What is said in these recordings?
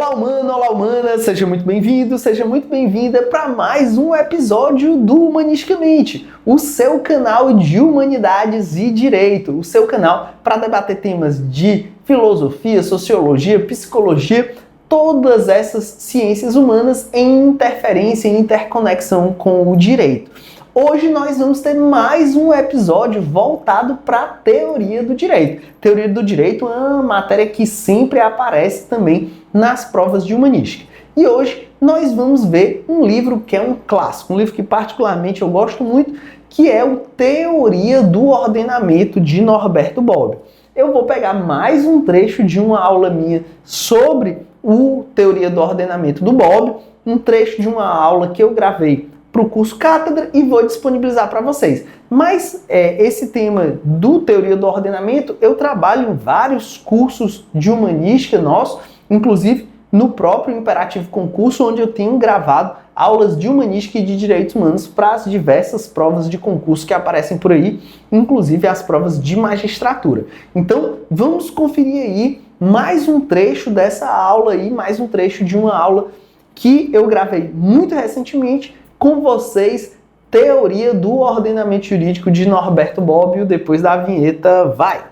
Olá, humano, olá, humana, seja muito bem-vindo, seja muito bem-vinda para mais um episódio do Humanisticamente, o seu canal de humanidades e direito, o seu canal para debater temas de filosofia, sociologia, psicologia, todas essas ciências humanas em interferência, em interconexão com o direito. Hoje nós vamos ter mais um episódio voltado para a teoria do direito. Teoria do direito é uma matéria que sempre aparece também nas provas de humanística. E hoje nós vamos ver um livro que é um clássico, um livro que particularmente eu gosto muito, que é o Teoria do Ordenamento de Norberto Bobbio. Eu vou pegar mais um trecho de uma aula minha sobre o Teoria do Ordenamento do Bobbio, um trecho de uma aula que eu gravei para o curso Cátedra e vou disponibilizar para vocês. Mas esse tema do Teoria do Ordenamento eu trabalho em vários cursos de humanística nossos, inclusive no próprio Imperativo Concurso, onde eu tenho gravado aulas de humanística e de direitos humanos para as diversas provas de concurso que aparecem por aí, inclusive as provas de magistratura. Então, vamos conferir aí mais um trecho dessa aula aí, mais um trecho de uma aula que eu gravei muito recentemente com vocês, Teoria do Ordenamento Jurídico de Norberto Bobbio. Depois da vinheta, vai!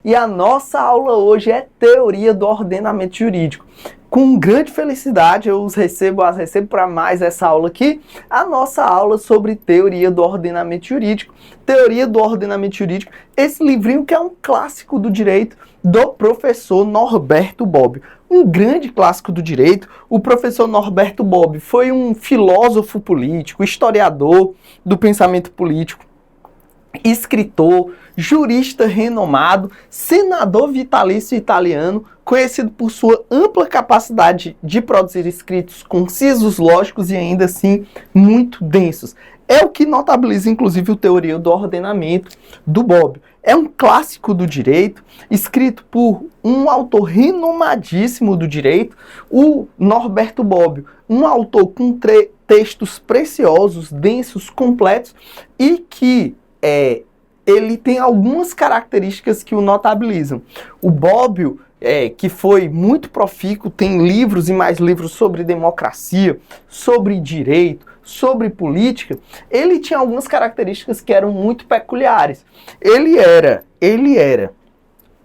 E a nossa aula hoje é Teoria do Ordenamento Jurídico. Com grande felicidade, eu as recebo para mais essa aula aqui, a nossa aula sobre Teoria do Ordenamento Jurídico. Teoria do Ordenamento Jurídico, esse livrinho que é um clássico do direito do professor Norberto Bobbio. Um grande clássico do direito. O professor Norberto Bobbio foi um filósofo político, historiador do pensamento político, escritor, jurista renomado, senador vitalício italiano, conhecido por sua ampla capacidade de produzir escritos concisos, lógicos e ainda assim muito densos. É o que notabiliza inclusive o Teoria do Ordenamento do Bobbio. É um clássico do direito, escrito por um autor renomadíssimo do direito, o Norberto Bobbio, um autor com textos preciosos, densos, completos e que ele tem algumas características que o notabilizam. O Bobbio, que foi muito profícuo, tem livros e mais livros sobre democracia, sobre direito, sobre política. Ele tinha algumas características que eram muito peculiares. Ele era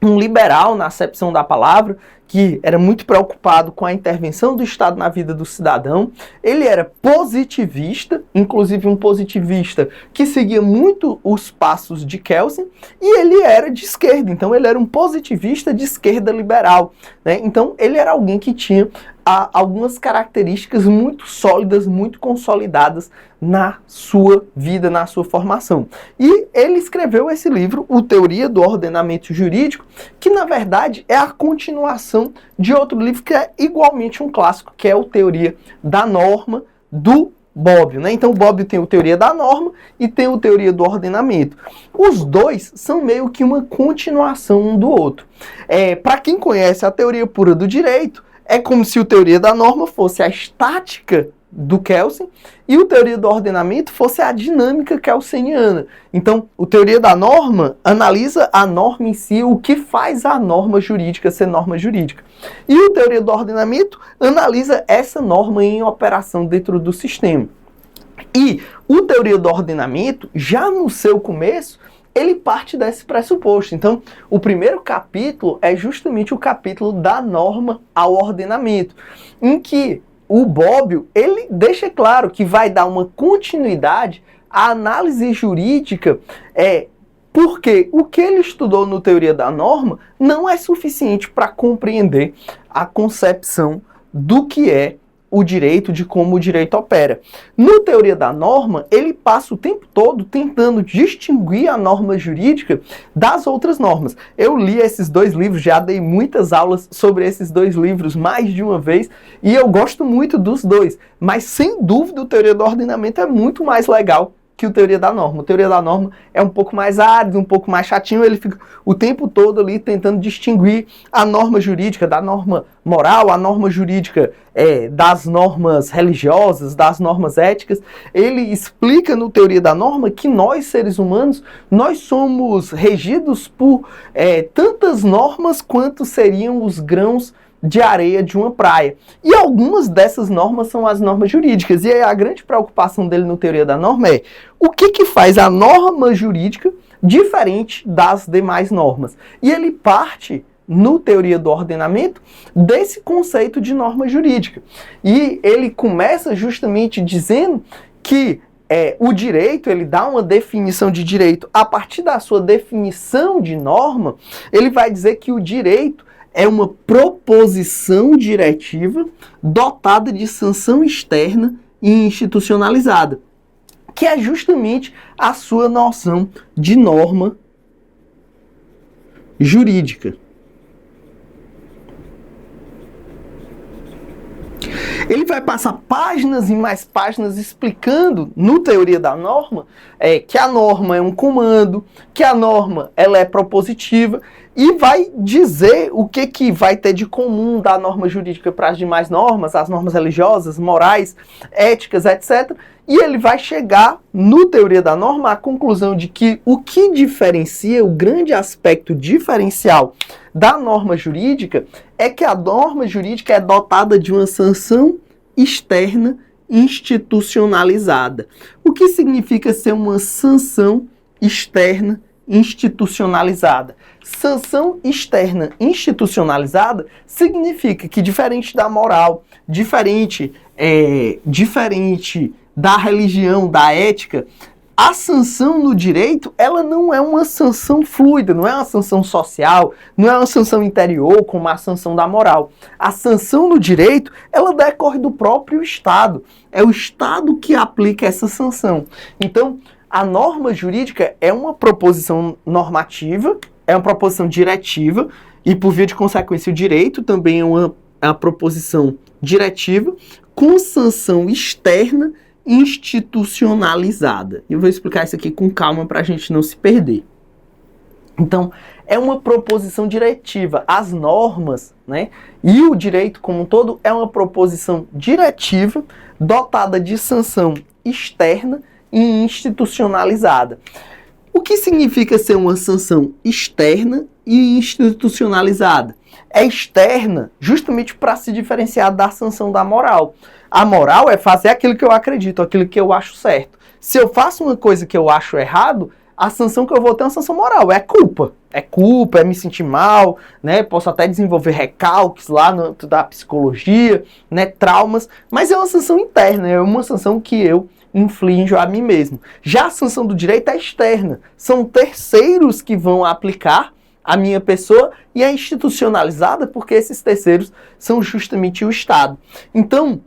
um liberal na acepção da palavra, que era muito preocupado com a intervenção do Estado na vida do cidadão. Ele era positivista, inclusive um positivista que seguia muito os passos de Kelsen, e ele era de esquerda, então ele era um positivista de esquerda liberal, né? Então ele era alguém que tinha algumas características muito sólidas, muito consolidadas na sua vida, na sua formação. E ele escreveu esse livro, o Teoria do Ordenamento Jurídico, que na verdade é a continuação de outro livro que é igualmente um clássico, que é o Teoria da Norma, do Bobbio, né? Então o Bobbio tem o Teoria da Norma e tem o Teoria do Ordenamento. Os dois são meio que uma continuação um do outro. Para quem conhece a teoria pura do direito, é como se o Teoria da Norma fosse a estática do Kelsen e o Teoria do Ordenamento fosse a dinâmica kelseniana. Então, o Teoria da Norma analisa a norma em si, o que faz a norma jurídica ser norma jurídica. E o Teoria do Ordenamento analisa essa norma em operação dentro do sistema. E o Teoria do Ordenamento, já no seu começo, ele parte desse pressuposto. Então, o primeiro capítulo é justamente o capítulo da norma ao ordenamento, em que o Bobbio, ele deixa claro que vai dar uma continuidade à análise jurídica, porque o que ele estudou no Teoria da Norma não é suficiente para compreender a concepção do que é o direito, de como o direito opera. No Teoria da Norma, ele passa o tempo todo tentando distinguir a norma jurídica das outras normas. Eu li esses dois livros, já dei muitas aulas sobre esses dois livros mais de uma vez, e eu gosto muito dos dois, mas sem dúvida o Teoria do Ordenamento é muito mais legal que o teoria da norma. O teoria da norma é um pouco mais árido, um pouco mais chatinho, ele fica o tempo todo ali tentando distinguir a norma jurídica da norma moral, a norma jurídica das normas religiosas, das normas éticas. Ele explica no teoria da norma que nós, seres humanos, nós somos regidos por tantas normas quanto seriam os grãos de areia de uma praia. E algumas dessas normas são as normas jurídicas. E aí a grande preocupação dele no teoria da norma é o que faz a norma jurídica diferente das demais normas. E ele parte, no teoria do ordenamento, desse conceito de norma jurídica. E ele começa justamente dizendo que o direito, ele dá uma definição de direito. A partir da sua definição de norma, ele vai dizer que o direito é uma proposição diretiva dotada de sanção externa e institucionalizada, que é justamente a sua noção de norma jurídica. Ele vai passar páginas e mais páginas explicando, no teoria da norma, que a norma é um comando, que a norma ela é propositiva, e vai dizer o que vai ter de comum da norma jurídica para as demais normas, as normas religiosas, morais, éticas, etc. E ele vai chegar, no teoria da norma, à conclusão de que o que diferencia, o grande aspecto diferencial da norma jurídica é que a norma jurídica é dotada de uma sanção externa institucionalizada. O que significa ser uma sanção externa institucionalizada? Sanção externa institucionalizada significa que, diferente da moral, diferente da religião, da ética, a sanção no direito, ela não é uma sanção fluida, não é uma sanção social, não é uma sanção interior como a sanção da moral. A sanção no direito, ela decorre do próprio Estado. É o Estado que aplica essa sanção. Então, a norma jurídica é uma proposição normativa, é uma proposição diretiva, e por via de consequência o direito também é uma proposição diretiva com sanção externa institucionalizada. Eu vou explicar isso aqui com calma para a gente não se perder. Então, é uma proposição diretiva. As normas, né, e o direito como um todo é uma proposição diretiva dotada de sanção externa e institucionalizada. O que significa ser uma sanção externa e institucionalizada? É externa justamente para se diferenciar da sanção da moral. A moral é fazer aquilo que eu acredito, aquilo que eu acho certo. Se eu faço uma coisa que eu acho errado, a sanção que eu vou ter é uma sanção moral, é culpa. É culpa, é me sentir mal, né? Posso até desenvolver recalques lá da psicologia, né? Traumas, mas é uma sanção interna, é uma sanção que eu inflijo a mim mesmo. Já a sanção do direito é externa, são terceiros que vão aplicar a minha pessoa e é institucionalizada porque esses terceiros são justamente o Estado. Então,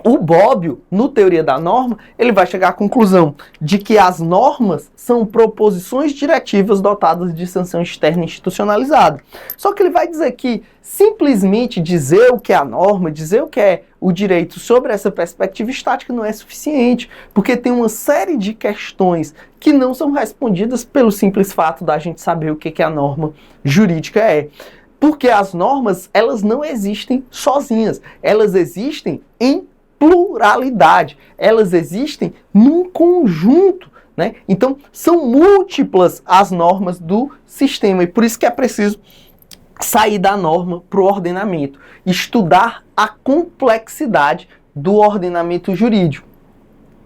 o Bobbio, no teoria da norma, ele vai chegar à conclusão de que as normas são proposições diretivas dotadas de sanção externa institucionalizada. Só que ele vai dizer que simplesmente dizer o que é a norma, dizer o que é o direito sobre essa perspectiva estática não é suficiente, porque tem uma série de questões que não são respondidas pelo simples fato da gente saber o que a norma jurídica é. Porque as normas, elas não existem sozinhas, elas existem em pluralidade, elas existem num conjunto, né? Então, são múltiplas as normas do sistema e por isso que é preciso sair da norma para o ordenamento, estudar a complexidade do ordenamento jurídico.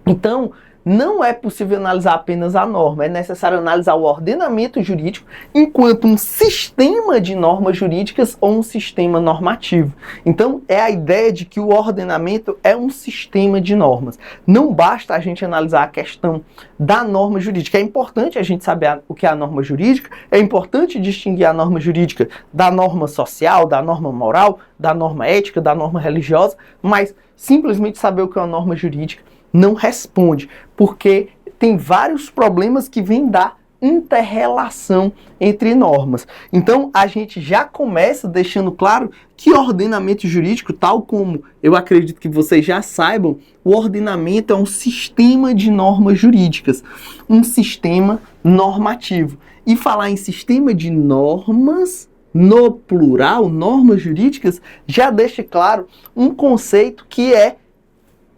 Então, não é possível analisar apenas a norma, é necessário analisar o ordenamento jurídico enquanto um sistema de normas jurídicas ou um sistema normativo. Então, é a ideia de que o ordenamento é um sistema de normas. Não basta a gente analisar a questão da norma jurídica. É importante a gente saber o que é a norma jurídica, é importante distinguir a norma jurídica da norma social, da norma moral, da norma ética, da norma religiosa, mas simplesmente saber o que é uma norma jurídica não responde, porque tem vários problemas que vêm da inter-relação entre normas. Então, a gente já começa deixando claro que ordenamento jurídico, tal como eu acredito que vocês já saibam, o ordenamento é um sistema de normas jurídicas, um sistema normativo. E falar em sistema de normas, no plural, normas jurídicas, já deixa claro um conceito que é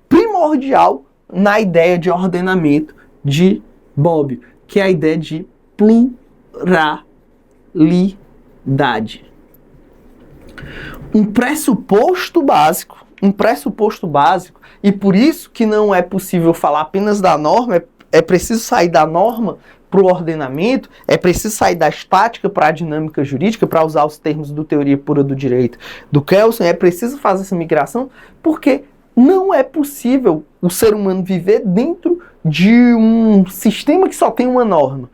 primordial na ideia de ordenamento de Bobbio, que é a ideia de pluralidade. Um pressuposto básico, e por isso que não é possível falar apenas da norma, é preciso sair da norma para o ordenamento, é preciso sair da estática para a dinâmica jurídica, para usar os termos do Teoria Pura do Direito do Kelsen, é preciso fazer essa migração, porque não é possível o ser humano viver dentro de um sistema que só tem uma norma.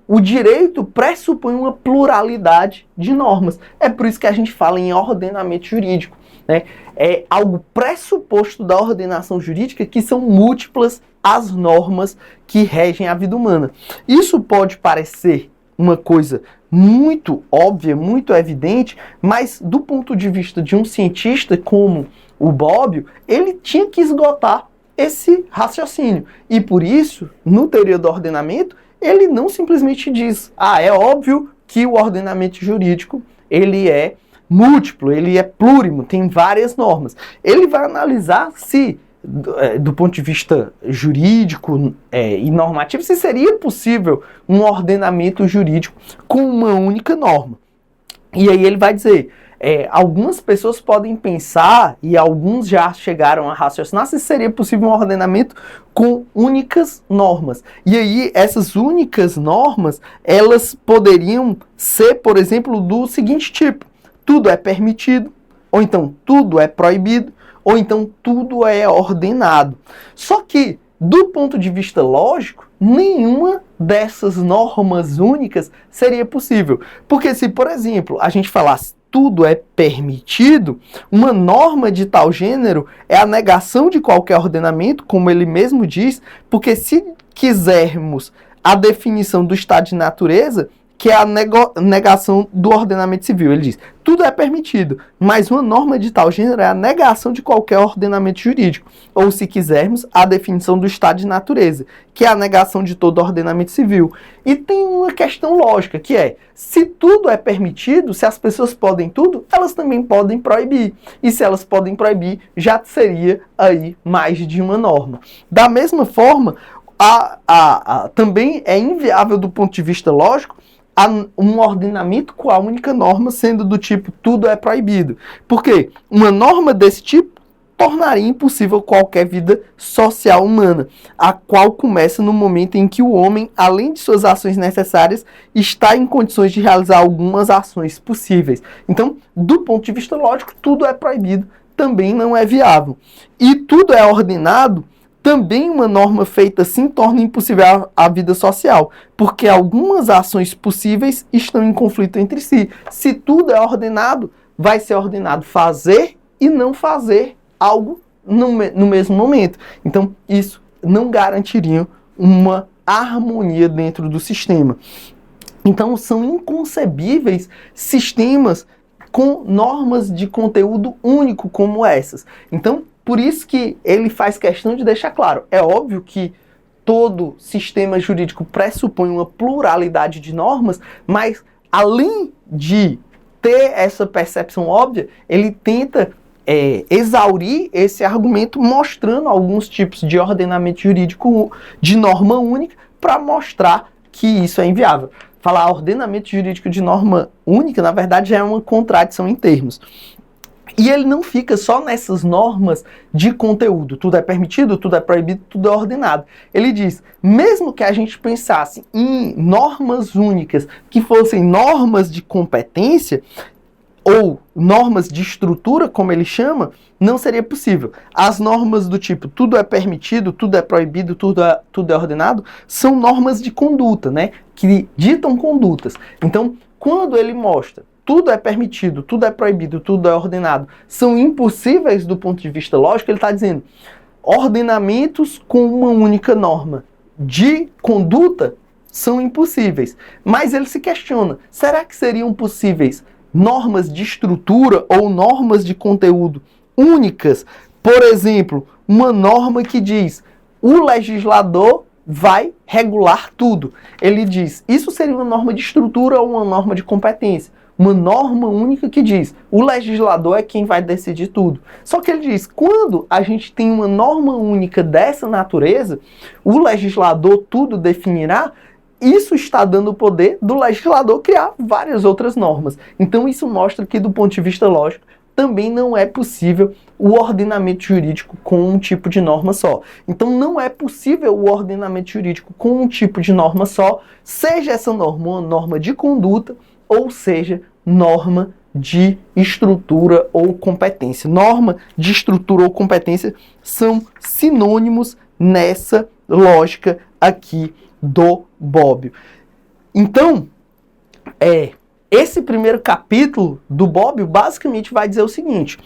O direito pressupõe uma pluralidade de normas. É por isso que a gente fala em ordenamento jurídico, né? É algo pressuposto da ordenação jurídica que são múltiplas as normas que regem a vida humana. Isso pode parecer uma coisa muito óbvia, muito evidente, mas do ponto de vista de um cientista como o Bobbio, ele tinha que esgotar esse raciocínio. E por isso, no Teoria do Ordenamento, ele não simplesmente diz, é óbvio que o ordenamento jurídico ele é múltiplo, ele é plurimo, tem várias normas. Ele vai analisar se, do ponto de vista jurídico e normativo, se seria possível um ordenamento jurídico com uma única norma. E aí ele vai dizer, algumas pessoas podem pensar, e alguns já chegaram a raciocinar, se seria possível um ordenamento com únicas normas. E aí essas únicas normas, elas poderiam ser, por exemplo, do seguinte tipo: tudo é permitido, ou então tudo é proibido, ou então tudo é ordenado. Só que, do ponto de vista lógico, nenhuma dessas normas únicas seria possível. Porque se, por exemplo, a gente falasse tudo é permitido, uma norma de tal gênero é a negação de qualquer ordenamento, como ele mesmo diz, porque se quisermos a definição do estado de natureza, que é a negação do ordenamento civil. Ele diz, tudo é permitido, mas uma norma de tal gênero é a negação de qualquer ordenamento jurídico. Ou, se quisermos, a definição do estado de natureza, que é a negação de todo ordenamento civil. E tem uma questão lógica, que é, se tudo é permitido, se as pessoas podem tudo, elas também podem proibir. E se elas podem proibir, já seria aí mais de uma norma. Da mesma forma, também é inviável do ponto de vista lógico, um ordenamento com a única norma sendo do tipo tudo é proibido. Por quê? Uma norma desse tipo tornaria impossível qualquer vida social humana, a qual começa no momento em que o homem, além de suas ações necessárias, está em condições de realizar algumas ações possíveis. Então, do ponto de vista lógico, tudo é proibido, também não é viável. E tudo é ordenado, também uma norma feita assim torna impossível a vida social, porque algumas ações possíveis estão em conflito entre si. Se tudo é ordenado, vai ser ordenado fazer e não fazer algo no mesmo momento. Então, isso não garantiria uma harmonia dentro do sistema. Então, são inconcebíveis sistemas com normas de conteúdo único como essas. Então, por isso que ele faz questão de deixar claro, é óbvio que todo sistema jurídico pressupõe uma pluralidade de normas, mas além de ter essa percepção óbvia, ele tenta exaurir esse argumento mostrando alguns tipos de ordenamento jurídico de norma única para mostrar que isso é inviável. Falar ordenamento jurídico de norma única, na verdade, já é uma contradição em termos. E ele não fica só nessas normas de conteúdo. Tudo é permitido, tudo é proibido, tudo é ordenado. Ele diz, mesmo que a gente pensasse em normas únicas, que fossem normas de competência, ou normas de estrutura, como ele chama, não seria possível. As normas do tipo tudo é permitido, tudo é proibido, tudo é ordenado, são normas de conduta, né? Que ditam condutas. Então, quando ele mostra tudo é permitido, tudo é proibido, tudo é ordenado, são impossíveis do ponto de vista lógico, ele está dizendo ordenamentos com uma única norma de conduta são impossíveis. Mas ele se questiona, será que seriam possíveis normas de estrutura ou normas de conteúdo únicas? Por exemplo, uma norma que diz, o legislador vai regular tudo. Ele diz, isso seria uma norma de estrutura ou uma norma de competência? Uma norma única que diz, o legislador é quem vai decidir tudo. Só que ele diz, quando a gente tem uma norma única dessa natureza, o legislador tudo definirá, isso está dando o poder do legislador criar várias outras normas. Então isso mostra que, do ponto de vista lógico, também não é possível o ordenamento jurídico com um tipo de norma só. Então não é possível o ordenamento jurídico com um tipo de norma só, seja essa norma uma norma de conduta, ou seja, norma de estrutura ou competência. Norma de estrutura ou competência são sinônimos nessa lógica aqui do Bobbio. Então, esse primeiro capítulo do Bobbio basicamente vai dizer o seguinte,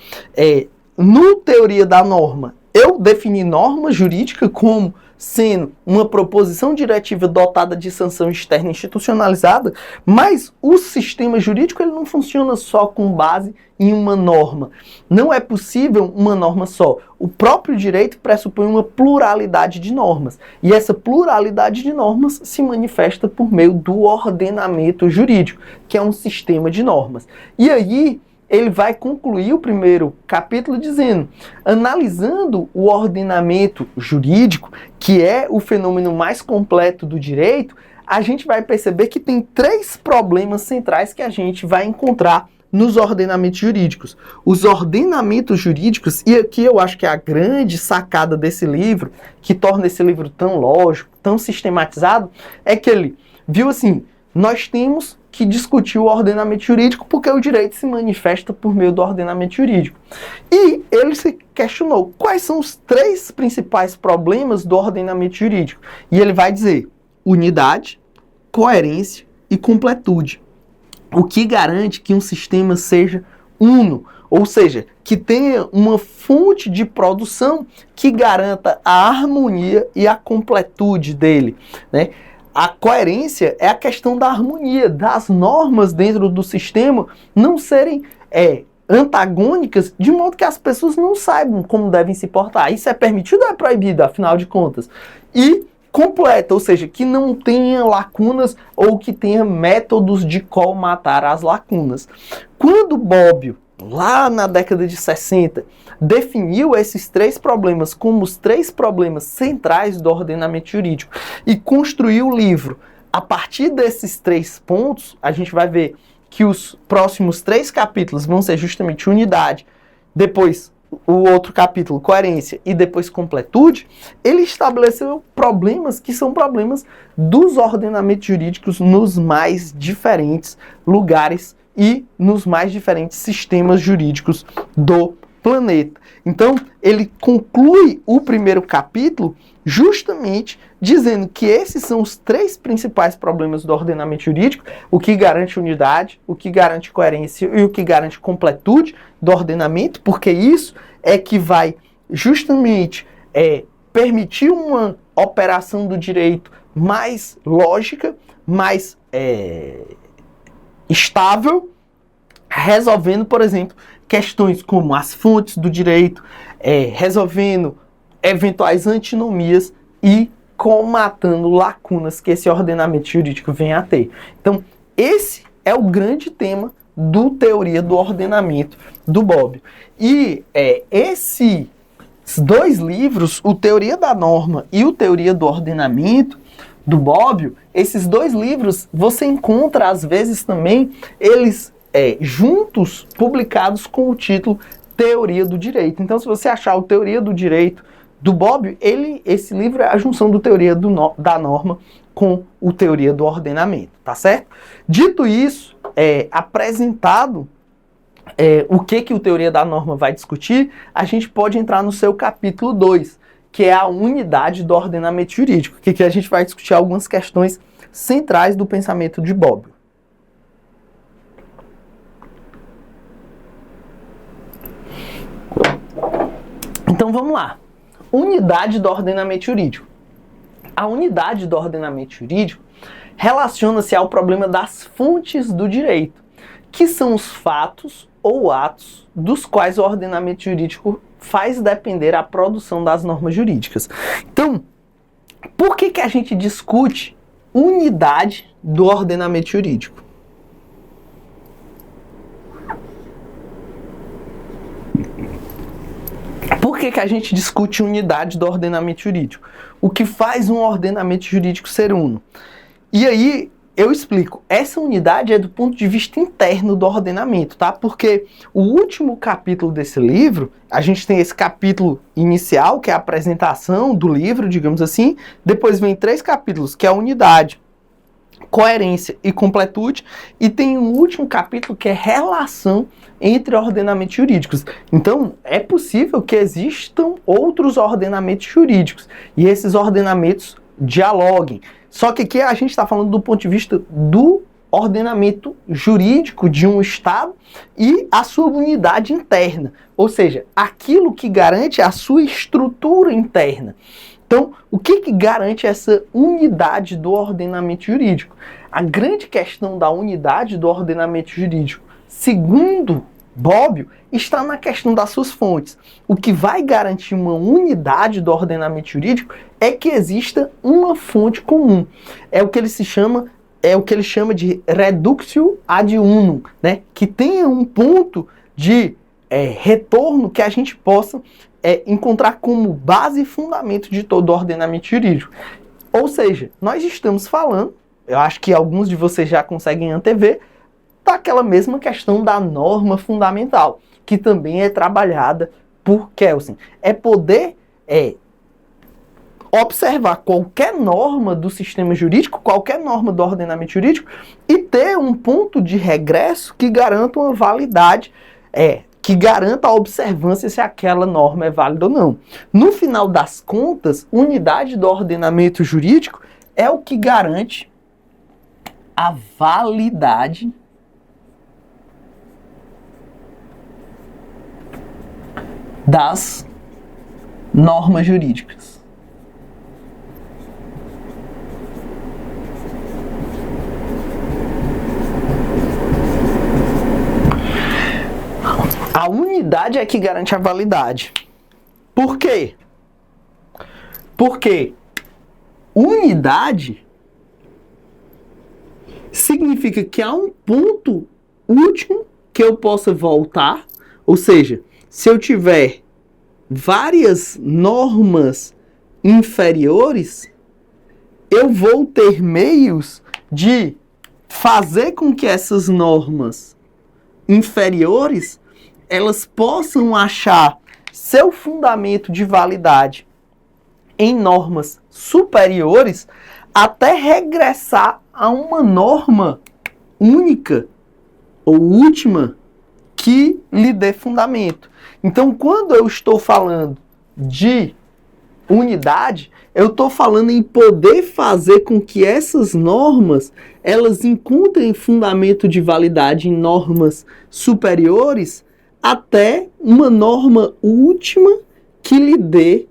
no Teoria da Norma, eu defini norma jurídica como sendo uma proposição diretiva dotada de sanção externa institucionalizada, mas o sistema jurídico ele não funciona só com base em uma norma. Não é possível uma norma só. O próprio direito pressupõe uma pluralidade de normas. E essa pluralidade de normas se manifesta por meio do ordenamento jurídico, que é um sistema de normas. E aí, ele vai concluir o primeiro capítulo dizendo, analisando o ordenamento jurídico, que é o fenômeno mais completo do direito, a gente vai perceber que tem 3 problemas centrais que a gente vai encontrar nos ordenamentos jurídicos. Os ordenamentos jurídicos, e aqui eu acho que é a grande sacada desse livro, que torna esse livro tão lógico, tão sistematizado, é que ele viu assim, nós temos que discutir o ordenamento jurídico porque o direito se manifesta por meio do ordenamento jurídico. E ele se questionou quais são os 3 principais problemas do ordenamento jurídico. E ele vai dizer unidade, coerência e completude. O que garante que um sistema seja uno, ou seja, que tenha uma fonte de produção que garanta a harmonia e a completude dele, né? A coerência é a questão da harmonia, das normas dentro do sistema não serem antagônicas, de modo que as pessoas não saibam como devem se portar. Isso é permitido ou é proibido, afinal de contas? E completa, ou seja, que não tenha lacunas ou que tenha métodos de colmatar as lacunas. Quando Bobbio, lá na década de 60, definiu esses 3 problemas como os 3 problemas centrais do ordenamento jurídico e construiu o livro a partir desses 3 pontos, a gente vai ver que os próximos 3 capítulos vão ser justamente unidade, depois o outro capítulo, coerência, e depois completude. Ele estabeleceu problemas que são problemas dos ordenamentos jurídicos nos mais diferentes lugares e nos mais diferentes sistemas jurídicos do planeta. Então, ele conclui o primeiro capítulo justamente dizendo que esses são os 3 principais problemas do ordenamento jurídico, o que garante unidade, o que garante coerência e o que garante completude do ordenamento, porque isso é que vai justamente permitir uma operação do direito mais lógica, mais estável, resolvendo, por exemplo, questões como as fontes do direito, resolvendo eventuais antinomias e colmatando lacunas que esse ordenamento jurídico vem a ter. Então, esse é o grande tema do Teoria do Ordenamento do Bobbio. E esses 2 livros, o Teoria da Norma e o Teoria do Ordenamento do Bobbio, esses 2 livros você encontra às vezes também eles juntos publicados com o título Teoria do Direito. Então, se você achar o Teoria do Direito do Bobbio, esse livro é a junção do Teoria da Norma com o Teoria do Ordenamento, tá certo? Dito isso, apresentado o que o Teoria da Norma vai discutir, a gente pode entrar no seu capítulo 2, que é a unidade do ordenamento jurídico, que a gente vai discutir algumas questões centrais do pensamento de Bobbio. Então vamos lá. Unidade do ordenamento jurídico. A unidade do ordenamento jurídico relaciona-se ao problema das fontes do direito, que são os fatos ou atos dos quais o ordenamento jurídico faz depender a produção das normas jurídicas. Então, por que a gente discute unidade do ordenamento jurídico? Por que a gente discute unidade do ordenamento jurídico? O que faz um ordenamento jurídico ser uno? E aí, eu explico. Essa unidade é do ponto de vista interno do ordenamento, tá? Porque o último capítulo desse livro, a gente tem esse capítulo inicial, que é a apresentação do livro, digamos assim. Depois vem 3 capítulos, que é a unidade, coerência e completude, e tem um último capítulo que é relação entre ordenamentos jurídicos. Então, é possível que existam outros ordenamentos jurídicos, e esses ordenamentos dialoguem. Só que aqui a gente está falando do ponto de vista do ordenamento jurídico de um Estado e a sua unidade interna, ou seja, aquilo que garante a sua estrutura interna. Então, o que garante essa unidade do ordenamento jurídico? A grande questão da unidade do ordenamento jurídico, segundo Bobbio, está na questão das suas fontes. O que vai garantir uma unidade do ordenamento jurídico é que exista uma fonte comum. É o que ele chama de reductio ad unum, né? Que tenha um ponto de retorno que a gente possa encontrar como base e fundamento de todo o ordenamento jurídico. Ou seja, nós estamos falando, eu acho que alguns de vocês já conseguem antever, daquela mesma questão da norma fundamental, que também é trabalhada por Kelsen. É poder observar qualquer norma do sistema jurídico, qualquer norma do ordenamento jurídico, e ter um ponto de regresso que garanta uma validade, que garanta a observância se aquela norma é válida ou não. No final das contas, unidade do ordenamento jurídico é o que garante a validade das normas jurídicas. A unidade é que garante a validade. Por quê? Porque unidade significa que há um ponto último que eu possa voltar, ou seja, se eu tiver várias normas inferiores, eu vou ter meios de fazer com que essas normas inferiores elas possam achar seu fundamento de validade em normas superiores até regressar a uma norma única ou última que lhe dê fundamento. Então, quando eu estou falando de unidade, eu estou falando em poder fazer com que essas normas elas encontrem fundamento de validade em normas superiores até uma norma última que lhe dê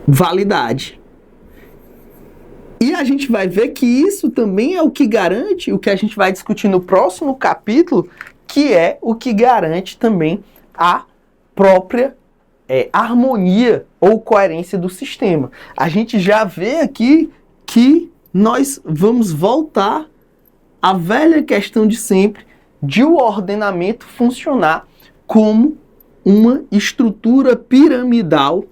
validade. E a gente vai ver que isso também é o que garante, o que a gente vai discutir no próximo capítulo, que é o que garante também a própria harmonia ou coerência do sistema. A gente já vê aqui que nós vamos voltar à velha questão de sempre de o ordenamento funcionar como uma estrutura piramidal,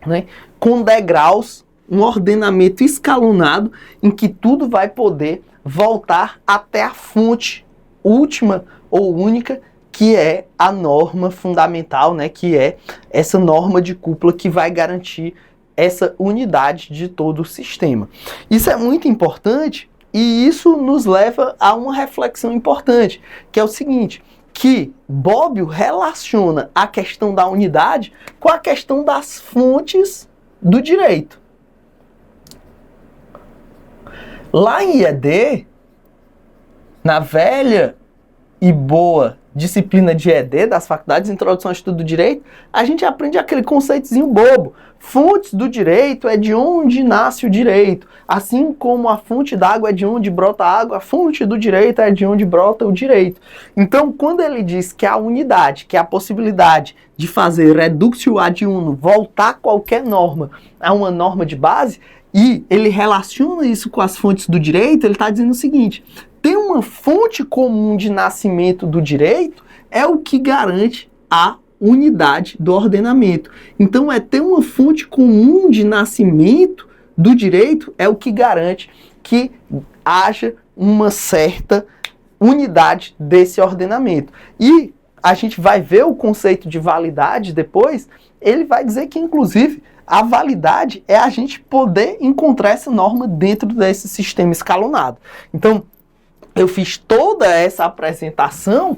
né, com degraus, um ordenamento escalonado em que tudo vai poder voltar até a fonte última ou única, que é a norma fundamental, né, que é essa norma de cúpula que vai garantir essa unidade de todo o sistema. Isso é muito importante e isso nos leva a uma reflexão importante, que é o seguinte, que Bobbio relaciona a questão da unidade com a questão das fontes do direito. Lá em ED, na velha e boa disciplina de ED, das faculdades, Introdução ao Estudo do Direito, a gente aprende aquele conceitozinho bobo. Fontes do direito é de onde nasce o direito. Assim como a fonte d'água é de onde brota a água, a fonte do direito é de onde brota o direito. Então, quando ele diz que a unidade, que é a possibilidade de fazer reductio ad unum, voltar qualquer norma a uma norma de base, e ele relaciona isso com as fontes do direito, ele está dizendo o seguinte: ter uma fonte comum de nascimento do direito é o que garante a unidade do ordenamento. Então, ter uma fonte comum de nascimento do direito é o que garante que haja uma certa unidade desse ordenamento. E a gente vai ver o conceito de validade depois, ele vai dizer que, inclusive, a validade é a gente poder encontrar essa norma dentro desse sistema escalonado. Então, eu fiz toda essa apresentação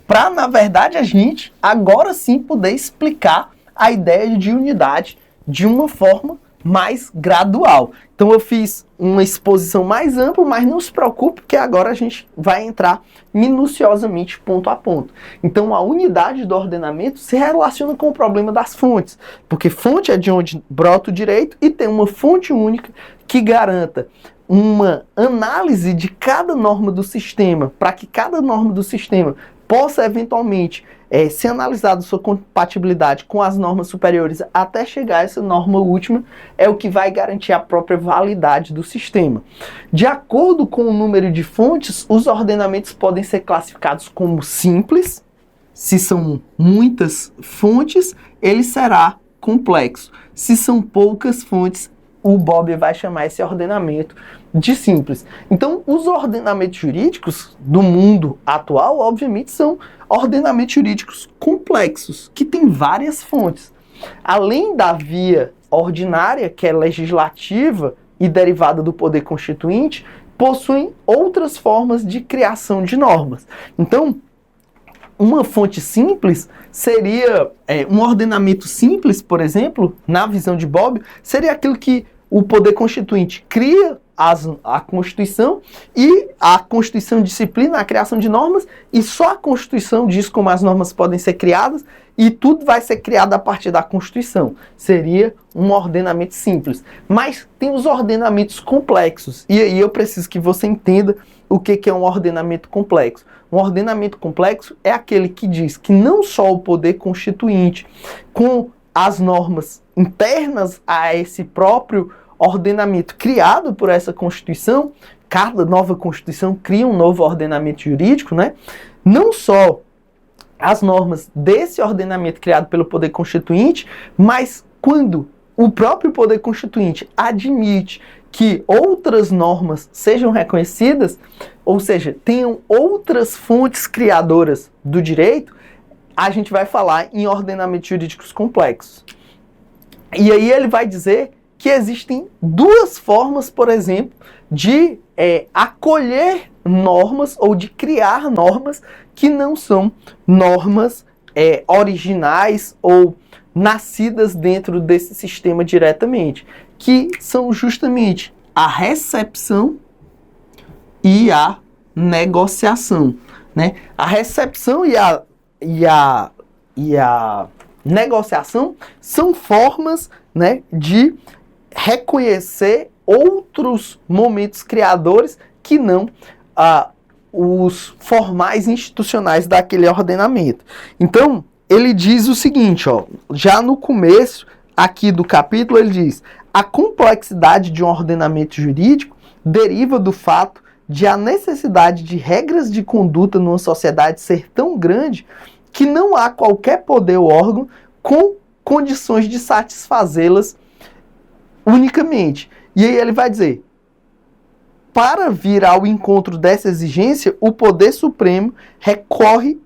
para, na verdade, a gente agora sim poder explicar a ideia de unidade de uma forma mais gradual. Então eu fiz uma exposição mais ampla, mas não se preocupe, porque agora a gente vai entrar minuciosamente ponto a ponto. Então a unidade do ordenamento se relaciona com o problema das fontes, porque fonte é de onde brota o direito e tem uma fonte única que garanta uma análise de cada norma do sistema, para que cada norma do sistema possa eventualmente ser analisada sua compatibilidade com as normas superiores até chegar a essa norma última, é o que vai garantir a própria validade do sistema. De acordo com o número de fontes, os ordenamentos podem ser classificados como simples. Se são muitas fontes, ele será complexo. Se são poucas fontes, o Bob vai chamar esse ordenamento de simples. Então, os ordenamentos jurídicos do mundo atual, obviamente, são ordenamentos jurídicos complexos, que têm várias fontes. Além da via ordinária, que é legislativa e derivada do poder constituinte, possuem outras formas de criação de normas. Então, uma fonte simples seria, um ordenamento simples, por exemplo, na visão de Bob, seria aquilo que o poder constituinte cria a Constituição, e a Constituição disciplina a criação de normas, e só a Constituição diz como as normas podem ser criadas, e tudo vai ser criado a partir da Constituição. Seria um ordenamento simples. Mas tem os ordenamentos complexos, e aí eu preciso que você entenda o que é um ordenamento complexo. Um ordenamento complexo é aquele que diz que não só o poder constituinte, com as normas internas a esse próprio ordenamento criado por essa Constituição, cada nova Constituição cria um novo ordenamento jurídico, né? Não só as normas desse ordenamento criado pelo poder constituinte, mas quando o próprio poder constituinte admite que outras normas sejam reconhecidas, ou seja, tenham outras fontes criadoras do direito, a gente vai falar em ordenamentos jurídicos complexos. E aí ele vai dizer que existem duas formas, por exemplo, de acolher normas ou de criar normas que não são normas originais ou nascidas dentro desse sistema diretamente, que são justamente a recepção e a negociação, né? A recepção e a negociação são formas, né, de reconhecer outros momentos criadores que não os formais institucionais daquele ordenamento. Então, ele diz o seguinte, ó, já no começo aqui do capítulo, ele diz: a complexidade de um ordenamento jurídico deriva do fato de a necessidade de regras de conduta numa sociedade ser tão grande que não há qualquer poder ou órgão com condições de satisfazê-las unicamente. E aí ele vai dizer: para vir ao encontro dessa exigência, o poder supremo recorre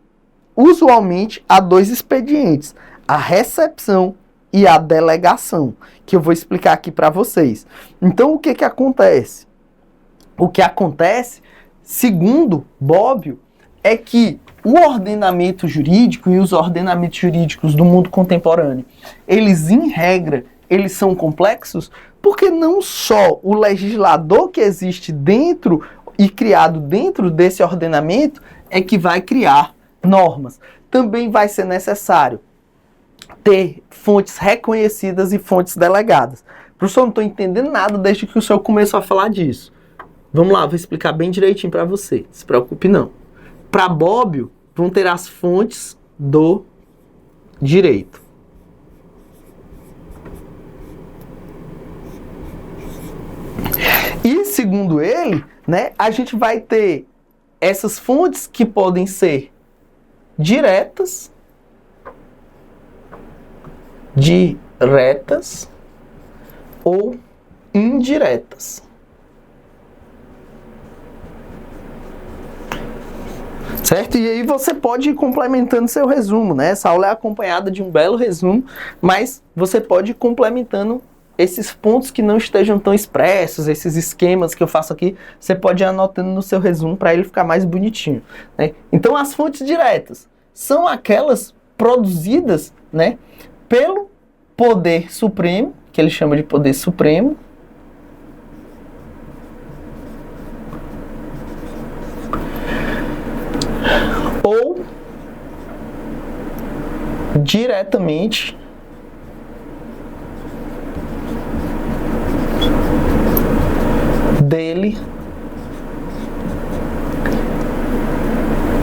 usualmente a dois expedientes: a recepção e a delegação, que eu vou explicar aqui para vocês. Então, o que acontece? O que acontece, segundo Bobbio, é que o ordenamento jurídico e os ordenamentos jurídicos do mundo contemporâneo, eles, em regra, eles são complexos porque não só o legislador que existe dentro e criado dentro desse ordenamento é que vai criar normas, também vai ser necessário ter fontes reconhecidas e fontes delegadas. Professor, não estou entendendo nada desde que o senhor começou a falar disso. Vamos lá, vou explicar bem direitinho para você. Não se preocupe não. Para Bobbio, vão ter as fontes do direito. E segundo ele, né, a gente vai ter essas fontes que podem ser diretas ou indiretas. Certo? E aí você pode ir complementando seu resumo, né? Essa aula é acompanhada de um belo resumo, mas você pode ir complementando esses pontos que não estejam tão expressos, esses esquemas que eu faço aqui, você pode ir anotando no seu resumo para ele ficar mais bonitinho, né? Então as fontes diretas são aquelas produzidas, né, pelo poder supremo, que ele chama de poder supremo, ou diretamente dele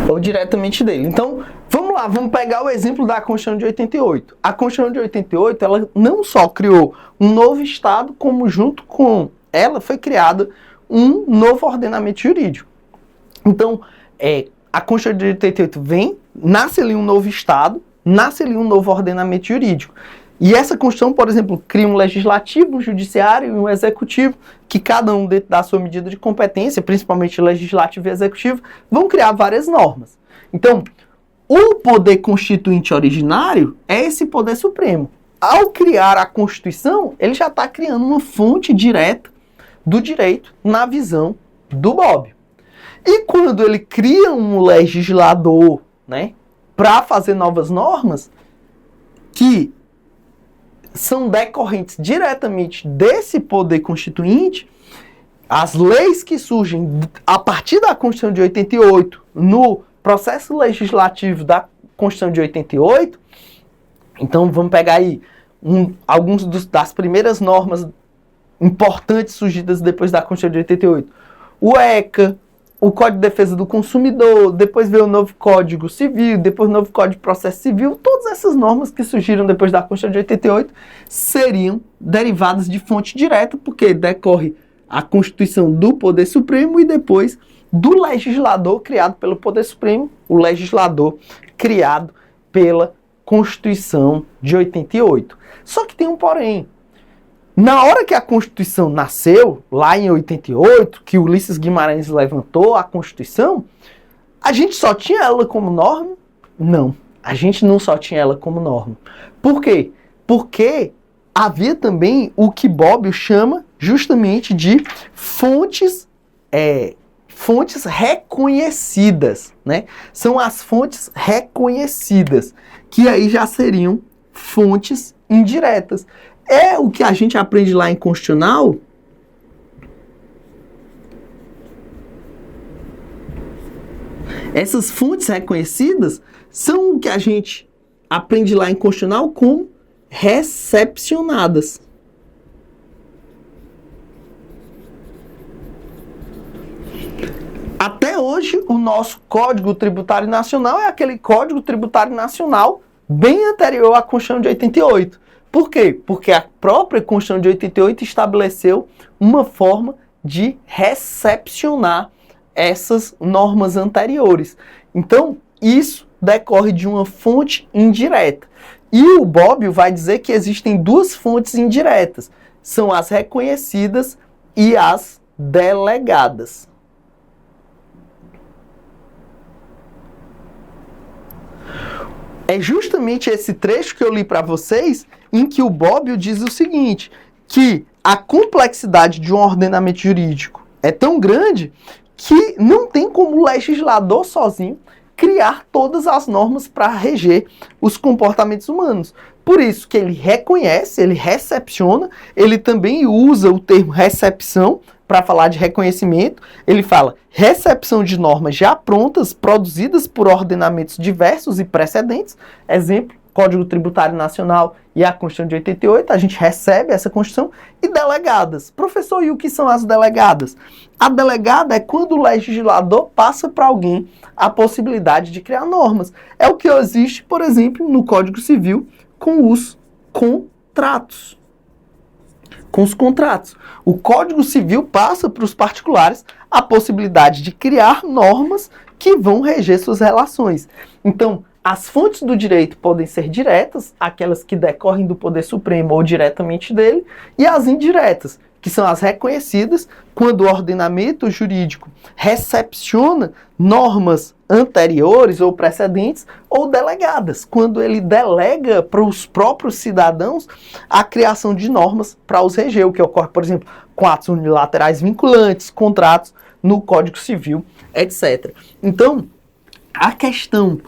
ou diretamente dele. Então, vamos lá, vamos pegar o exemplo da Constituição de 88. A Constituição de 88, ela não só criou um novo Estado, como junto com ela foi criado um novo ordenamento jurídico. Então, a Constituição de 88 nasce ali um novo Estado, nasce ali um novo ordenamento jurídico. E essa Constituição, por exemplo, cria um legislativo, um judiciário e um executivo, que cada um dentro da sua medida de competência, principalmente legislativo e executivo, vão criar várias normas. Então, o poder constituinte originário é esse poder supremo. Ao criar a Constituição, ele já está criando uma fonte direta do direito na visão do Bobbio. E quando ele cria um legislador, né, para fazer novas normas, que são decorrentes diretamente desse poder constituinte, as leis que surgem a partir da Constituição de 88, no processo legislativo da Constituição de 88, então vamos pegar aí alguns das primeiras normas importantes surgidas depois da Constituição de 88. O ECA, o Código de Defesa do Consumidor, depois veio o novo Código Civil, depois o novo Código de Processo Civil. Todas essas normas que surgiram depois da Constituição de 88 seriam derivadas de fonte direta, porque decorre a Constituição do Poder Supremo e depois do legislador criado pelo Poder Supremo, o legislador criado pela Constituição de 88. Só que tem um porém. Na hora que a Constituição nasceu, lá em 88, que Ulisses Guimarães levantou a Constituição, a gente só tinha ela como norma? Não, a gente não só tinha ela como norma. Por quê? Porque havia também o que Bobbio chama justamente de fontes reconhecidas, né? São as fontes reconhecidas, que aí já seriam fontes indiretas. É o que a gente aprende lá em Constitucional. Essas fontes reconhecidas são o que a gente aprende lá em Constitucional como recepcionadas. Até hoje, o nosso Código Tributário Nacional é aquele Código Tributário Nacional bem anterior à Constituição de 88. Por quê? Porque a própria Constituição de 88 estabeleceu uma forma de recepcionar essas normas anteriores. Então, isso decorre de uma fonte indireta. E o Bobbio vai dizer que existem duas fontes indiretas. São as reconhecidas e as delegadas. É justamente esse trecho que eu li para vocês em que o Bobbio diz o seguinte, que a complexidade de um ordenamento jurídico é tão grande que não tem como o legislador sozinho criar todas as normas para reger os comportamentos humanos. Por isso que ele reconhece, ele recepciona, ele também usa o termo recepção para falar de reconhecimento, ele fala recepção de normas já prontas, produzidas por ordenamentos diversos e precedentes. Exemplo, Código Tributário Nacional e a Constituição de 88, a gente recebe essa Constituição. E delegadas. Professor, e o que são as delegadas? A delegada é quando o legislador passa para alguém a possibilidade de criar normas. É o que existe, por exemplo, no Código Civil com os contratos. Com os contratos. O Código Civil passa para os particulares a possibilidade de criar normas que vão reger suas relações. Então, as fontes do direito podem ser diretas, aquelas que decorrem do Poder Supremo ou diretamente dele, e as indiretas, que são as reconhecidas quando o ordenamento jurídico recepciona normas anteriores ou precedentes ou delegadas, quando ele delega para os próprios cidadãos a criação de normas para os reger, o que ocorre, por exemplo, com atos unilaterais vinculantes, contratos no Código Civil, etc. Então, a questão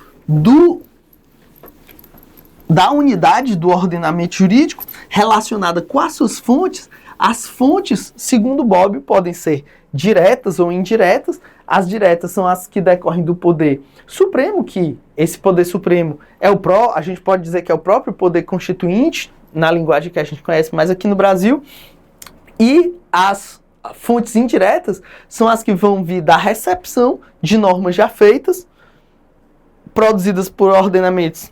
da unidade do ordenamento jurídico relacionada com as suas fontes, as fontes, segundo Bobbio, podem ser diretas ou indiretas. As diretas são as que decorrem do Poder Supremo, que esse Poder Supremo a gente pode dizer que é o próprio Poder Constituinte, na linguagem que a gente conhece mais aqui no Brasil, e as fontes indiretas são as que vão vir da recepção de normas já feitas, produzidas por ordenamentos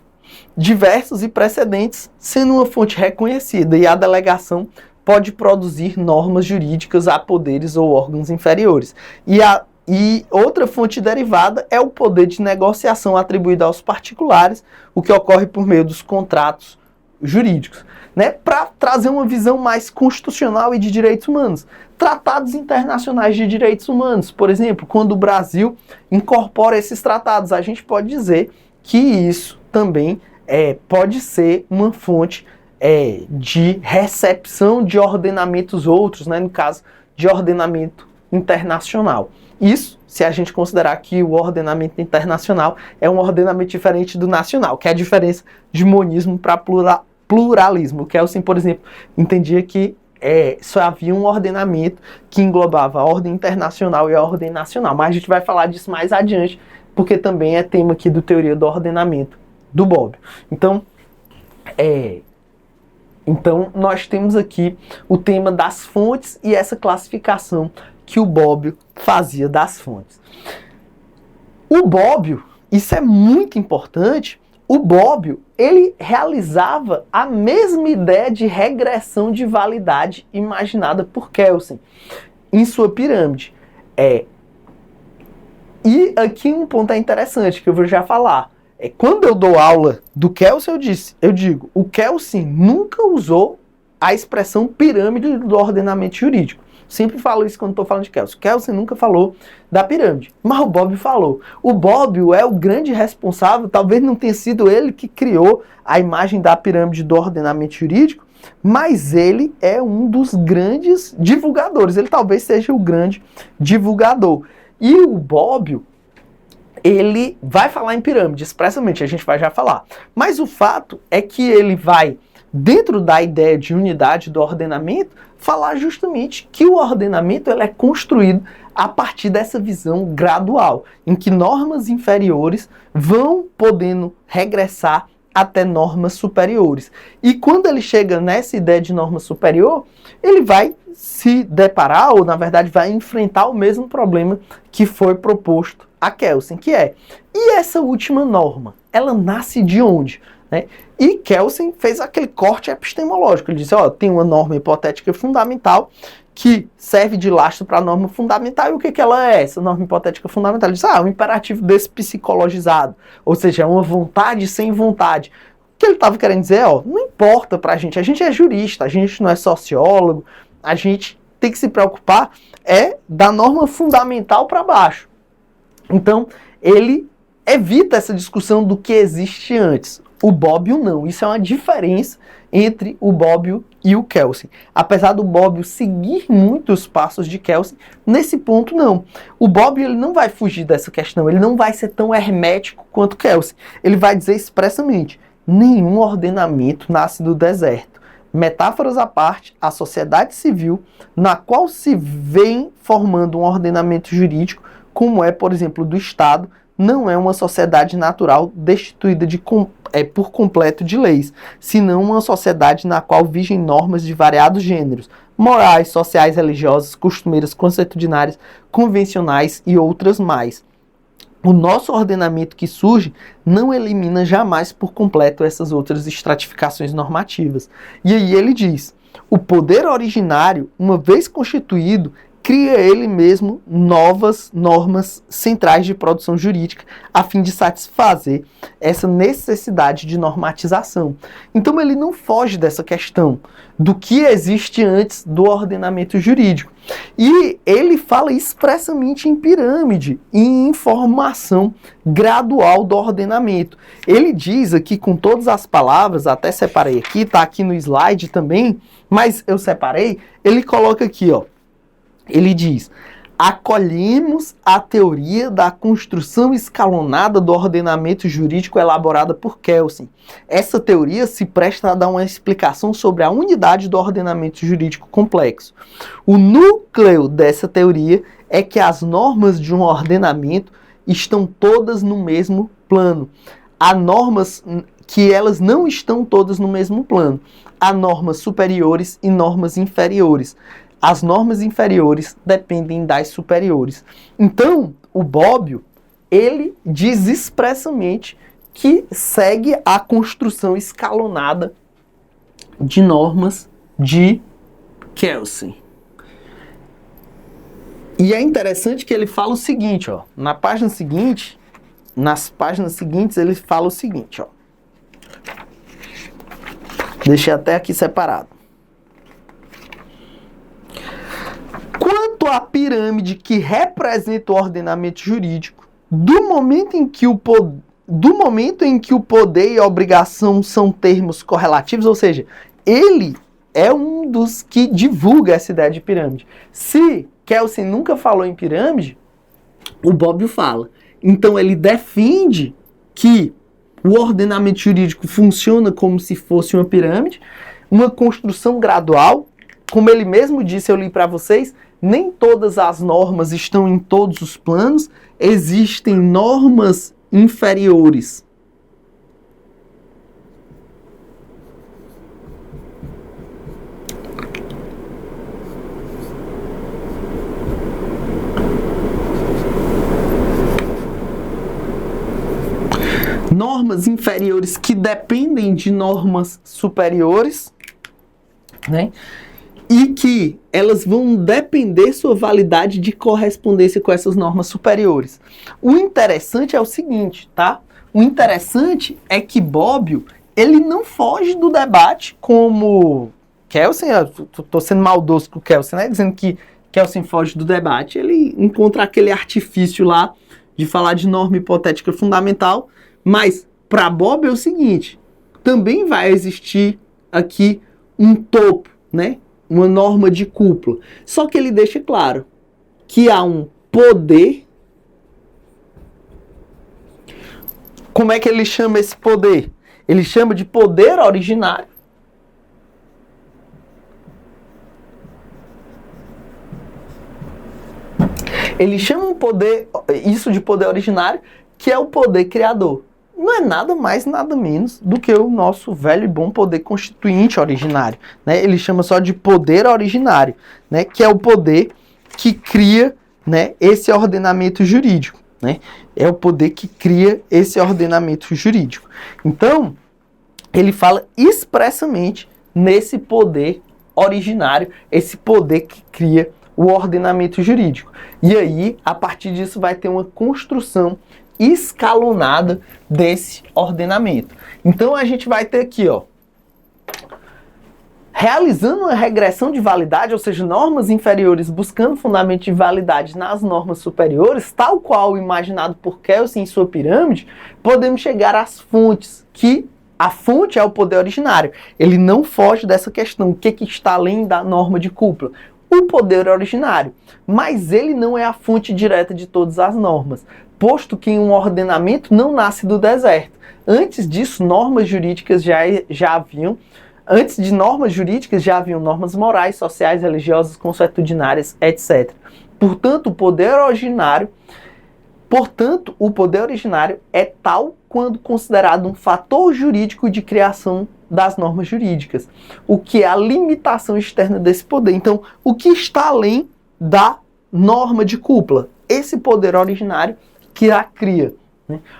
diversos e precedentes, sendo uma fonte reconhecida, e a delegação pode produzir normas jurídicas a poderes ou órgãos inferiores. E outra fonte derivada é o poder de negociação atribuído aos particulares, o que ocorre por meio dos contratos jurídicos, né? Para trazer uma visão mais constitucional e de direitos humanos. Tratados internacionais de direitos humanos, por exemplo, quando o Brasil incorpora esses tratados, a gente pode dizer que isso também pode ser uma fonte de recepção de ordenamentos outros, né? No caso de ordenamento internacional. Isso se a gente considerar que o ordenamento internacional é um ordenamento diferente do nacional, que é a diferença de monismo para pluralismo. O Kelsen, por exemplo, entendia que só havia um ordenamento que englobava a ordem internacional e a ordem nacional. Mas a gente vai falar disso mais adiante, porque também é tema aqui do Teoria do Ordenamento, do Bobbio. Então, nós temos aqui o tema das fontes e essa classificação que o Bobbio fazia das fontes. O Bobbio, isso é muito importante, o Bobbio, ele realizava a mesma ideia de regressão de validade imaginada por Kelsen em sua pirâmide. E aqui um ponto interessante que eu vou já falar. Quando eu dou aula do Kelsen, eu digo, o Kelsen nunca usou a expressão pirâmide do ordenamento jurídico. Sempre falo isso quando estou falando de Kelsen. Kelsen nunca falou da pirâmide, mas o Bobbio falou. O Bobbio é o grande responsável, talvez não tenha sido ele que criou a imagem da pirâmide do ordenamento jurídico, mas ele é um dos grandes divulgadores. Ele talvez seja o grande divulgador. E o Bobbio, ele vai falar em pirâmide, expressamente, a gente vai já falar. Mas o fato é que ele vai, dentro da ideia de unidade do ordenamento, falar justamente que o ordenamento ele é construído a partir dessa visão gradual, em que normas inferiores vão podendo regressar até normas superiores. E quando ele chega nessa ideia de norma superior, ele vai se deparar, ou na verdade vai enfrentar o mesmo problema que foi proposto a Kelsen, que e essa última norma, ela nasce de onde? Né? E Kelsen fez aquele corte epistemológico. Ele disse, tem uma norma hipotética fundamental que serve de lastro para a norma fundamental. E o que ela é, essa norma hipotética fundamental? Ele disse, um imperativo despsicologizado, ou seja, uma vontade sem vontade. O que ele estava querendo dizer não importa para a gente é jurista, a gente não é sociólogo, a gente tem que se preocupar da norma fundamental para baixo. Então, ele evita essa discussão do que existe antes. O Bobbio não. Isso é uma diferença entre o Bobbio e o Kelsen. Apesar do Bobbio seguir muito os passos de Kelsen, nesse ponto não. O Bobbio ele não vai fugir dessa questão, ele não vai ser tão hermético quanto Kelsen. Ele vai dizer expressamente, nenhum ordenamento nasce do deserto, Metáforas à parte, a sociedade civil, na qual se vem formando um ordenamento jurídico, como é, por exemplo, do Estado, não é uma sociedade natural destituída por completo de leis, senão uma sociedade na qual vigem normas de variados gêneros, morais, sociais, religiosas, costumeiras, consuetudinárias, convencionais e outras mais. O nosso ordenamento que surge não elimina jamais por completo essas outras estratificações normativas. E aí ele diz, o poder originário, uma vez constituído, cria ele mesmo novas normas centrais de produção jurídica a fim de satisfazer essa necessidade de normatização. Então ele não foge dessa questão do que existe antes do ordenamento jurídico. E ele fala expressamente em pirâmide e em informação gradual do ordenamento. Ele diz aqui com todas as palavras, até separei aqui, tá aqui no slide também, mas eu separei, ele coloca aqui, ó. Ele diz, acolhemos a teoria da construção escalonada do ordenamento jurídico elaborada por Kelsen. Essa teoria se presta a dar uma explicação sobre a unidade do ordenamento jurídico complexo. O núcleo dessa teoria é que as normas de um ordenamento estão todas no mesmo plano. Há normas que elas não estão todas no mesmo plano. Há normas superiores e normas inferiores. As normas inferiores dependem das superiores. Então, o Bobbio, ele diz expressamente que segue a construção escalonada de normas de Kelsen. E é interessante que ele fala o seguinte, ó, nas páginas seguintes ele fala o seguinte, ó. Deixei até aqui separado. Quanto à pirâmide que representa o ordenamento jurídico, do momento em que o poder e a obrigação são termos correlativos, ou seja, ele é um dos que divulga essa ideia de pirâmide. Se Kelsen nunca falou em pirâmide, o Bobbio fala. Então ele defende que o ordenamento jurídico funciona como se fosse uma pirâmide, uma construção gradual. Como ele mesmo disse, eu li para vocês, nem todas as normas estão em todos os planos, existem normas inferiores. Normas inferiores que dependem de normas superiores, né? E que elas vão depender sua validade de correspondência com essas normas superiores. O interessante é o seguinte, tá? O interessante é que Bobbio, ele não foge do debate como Kelsen, eu tô sendo maldoso com o Kelsen, né? Dizendo que Kelsen foge do debate. Ele encontra aquele artifício lá de falar de norma hipotética fundamental, mas para Bobbio é o seguinte, também vai existir aqui um topo, né? Uma norma de cúpula. Só que ele deixa claro que há um poder. Como é que ele chama esse poder? Ele chama de poder originário. Ele chama isso de poder originário, que é o poder criador. Não é nada mais, nada menos do que o nosso velho e bom poder constituinte originário, né? Ele chama só de poder originário, né? Que é o poder que cria, né, esse ordenamento jurídico, né? É o poder que cria esse ordenamento jurídico. Então, ele fala expressamente nesse poder originário, esse poder que cria o ordenamento jurídico. E aí, a partir disso, vai ter uma construção escalonada desse ordenamento. Então a gente vai ter aqui, ó, realizando uma regressão de validade, ou seja, normas inferiores buscando fundamento de validade nas normas superiores, tal qual imaginado por Kelsen em sua pirâmide, podemos chegar às fontes, que a fonte é o poder originário. Ele não foge dessa questão. O que está além da norma de cúpula? O poder originário. Mas ele não é a fonte direta de todas as normas, posto que um ordenamento não nasce do deserto. Antes disso, normas jurídicas já haviam Antes de normas jurídicas já haviam normas morais, sociais, religiosas, consuetudinárias, etc. Portanto, o poder originário é tal quando considerado um fator jurídico de criação das normas jurídicas, o que é a limitação externa desse poder. Então, o que está além da norma de cúpula? Esse poder originário que a cria.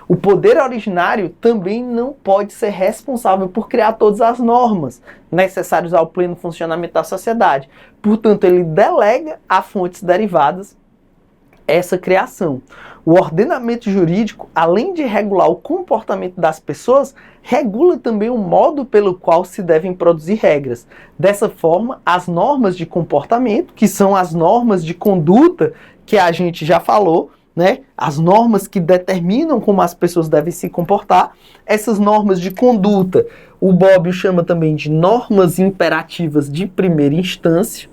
O poder originário também não pode ser responsável por criar todas as normas necessárias ao pleno funcionamento da sociedade. Portanto, ele delega a fontes derivadas essa criação. O ordenamento jurídico, além de regular o comportamento das pessoas, regula também o modo pelo qual se devem produzir regras. Dessa forma, as normas de comportamento, que são as normas de conduta que a gente já falou, né? As normas que determinam como as pessoas devem se comportar, essas normas de conduta, o Bobbio chama também de normas imperativas de primeira instância,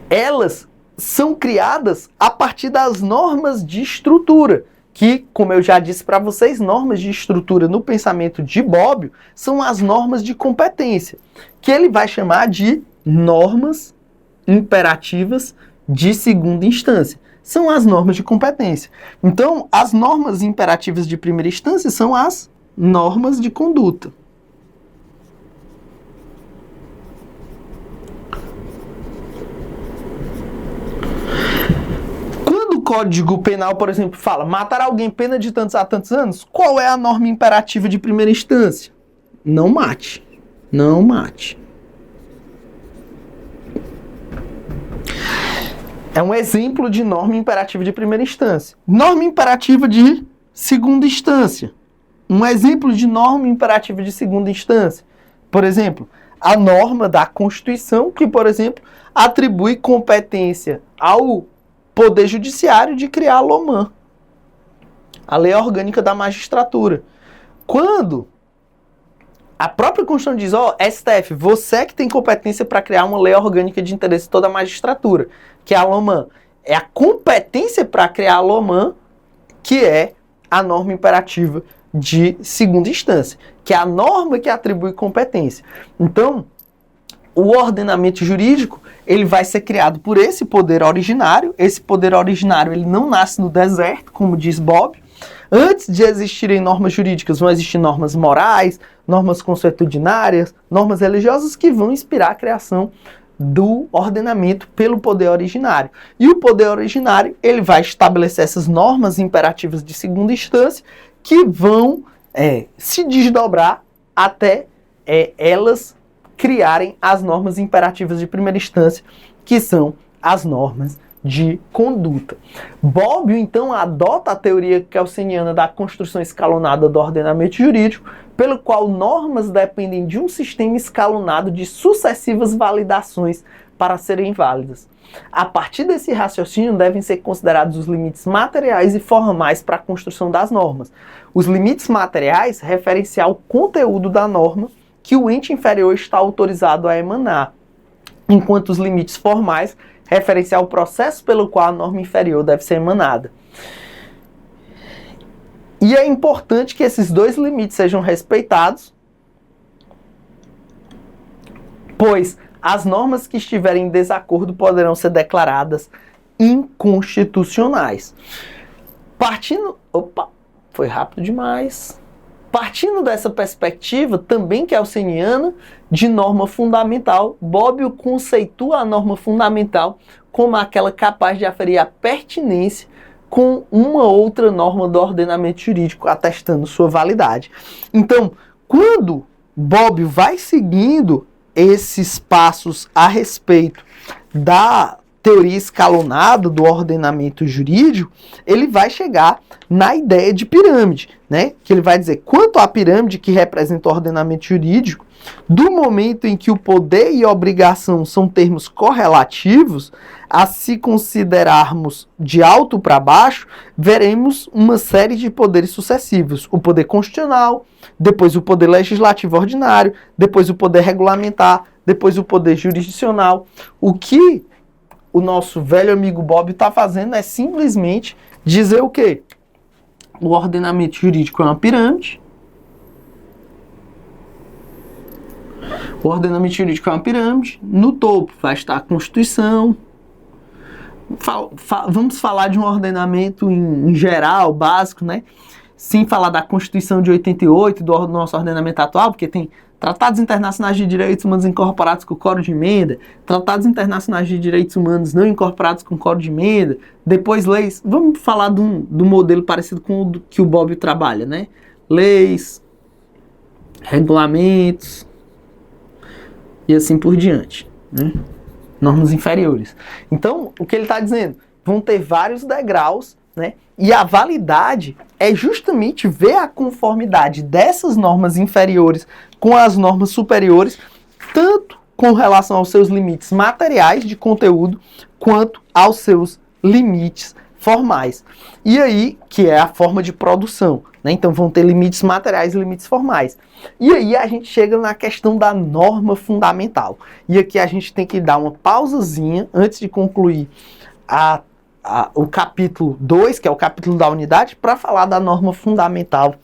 elas são criadas a partir das normas de estrutura, que, como eu já disse para vocês, normas de estrutura no pensamento de Bobbio são as normas de competência, que ele vai chamar de normas imperativas de segunda instância. São as normas de competência. Então, as normas imperativas de primeira instância são as normas de conduta. Quando o Código Penal, por exemplo, fala matar alguém pena de tantos a tantos anos, qual é a norma imperativa de primeira instância? Não mate. Não mate. É um exemplo de norma imperativa de primeira instância. Norma imperativa de segunda instância. Um exemplo de norma imperativa de segunda instância. Por exemplo, a norma da Constituição, que, por exemplo, atribui competência ao Poder Judiciário de criar a LOMAN, a Lei Orgânica da Magistratura. Quando a própria Constituição diz, STF, você é que tem competência para criar uma lei orgânica de interesse de toda a magistratura, que é a LOMAN. É a competência para criar a LOMAN que é a norma imperativa de segunda instância, que é a norma que atribui competência. Então, o ordenamento jurídico, ele vai ser criado por esse poder originário. Esse poder originário, ele não nasce no deserto, como diz Bobbio. Antes de existirem normas jurídicas, vão existir normas morais, normas consuetudinárias, normas religiosas que vão inspirar a criação do ordenamento pelo poder originário. E o poder originário, ele vai estabelecer essas normas imperativas de segunda instância que vão se desdobrar até elas criarem as normas imperativas de primeira instância, que são as normas de conduta. Bobbio, então, adota a teoria kelseniana da construção escalonada do ordenamento jurídico, pelo qual normas dependem de um sistema escalonado de sucessivas validações para serem válidas. A partir desse raciocínio, devem ser considerados os limites materiais e formais para a construção das normas. Os limites materiais referem-se ao conteúdo da norma que o ente inferior está autorizado a emanar, enquanto os limites formais referem-se ao processo pelo qual a norma inferior deve ser emanada. E é importante que esses dois limites sejam respeitados, pois as normas que estiverem em desacordo poderão ser declaradas inconstitucionais. Foi rápido demais. Partindo dessa perspectiva, também kelseniana, de norma fundamental, Bobbio conceitua a norma fundamental como aquela capaz de aferir a pertinência com uma outra norma do ordenamento jurídico, atestando sua validade. Então, quando Bobbio vai seguindo esses passos a respeito da teoria escalonada do ordenamento jurídico, ele vai chegar na ideia de pirâmide, né? Que ele vai dizer, quanto à pirâmide que representa o ordenamento jurídico, do momento em que o poder e a obrigação são termos correlativos, a se considerarmos de alto para baixo, veremos uma série de poderes sucessivos. O poder constitucional, depois o poder legislativo ordinário, depois o poder regulamentar, depois o poder jurisdicional. O que o nosso velho amigo Bobbio está fazendo é simplesmente dizer o quê? O ordenamento jurídico é uma pirâmide. O ordenamento jurídico é uma pirâmide. No topo vai estar a Constituição. Vamos falar de um ordenamento em geral, básico, né? Sem falar da Constituição de 88, do nosso ordenamento atual, porque tem tratados internacionais de direitos humanos incorporados com o Código de Emenda, tratados internacionais de direitos humanos não incorporados com o Código de Emenda, depois leis. Vamos falar do modelo parecido com o que o Bobbio trabalha, né? Leis, regulamentos e assim por diante, né? Normas inferiores. Então, o que ele está dizendo? Vão ter vários degraus, né? E a validade é justamente ver a conformidade dessas normas inferiores com as normas superiores, tanto com relação aos seus limites materiais de conteúdo, quanto aos seus limites formais. E aí, que é a forma de produção, né? Então vão ter limites materiais e limites formais. E aí a gente chega na questão da norma fundamental. E aqui a gente tem que dar uma pausazinha antes de concluir o capítulo 2, que é o capítulo da unidade, para falar da norma fundamental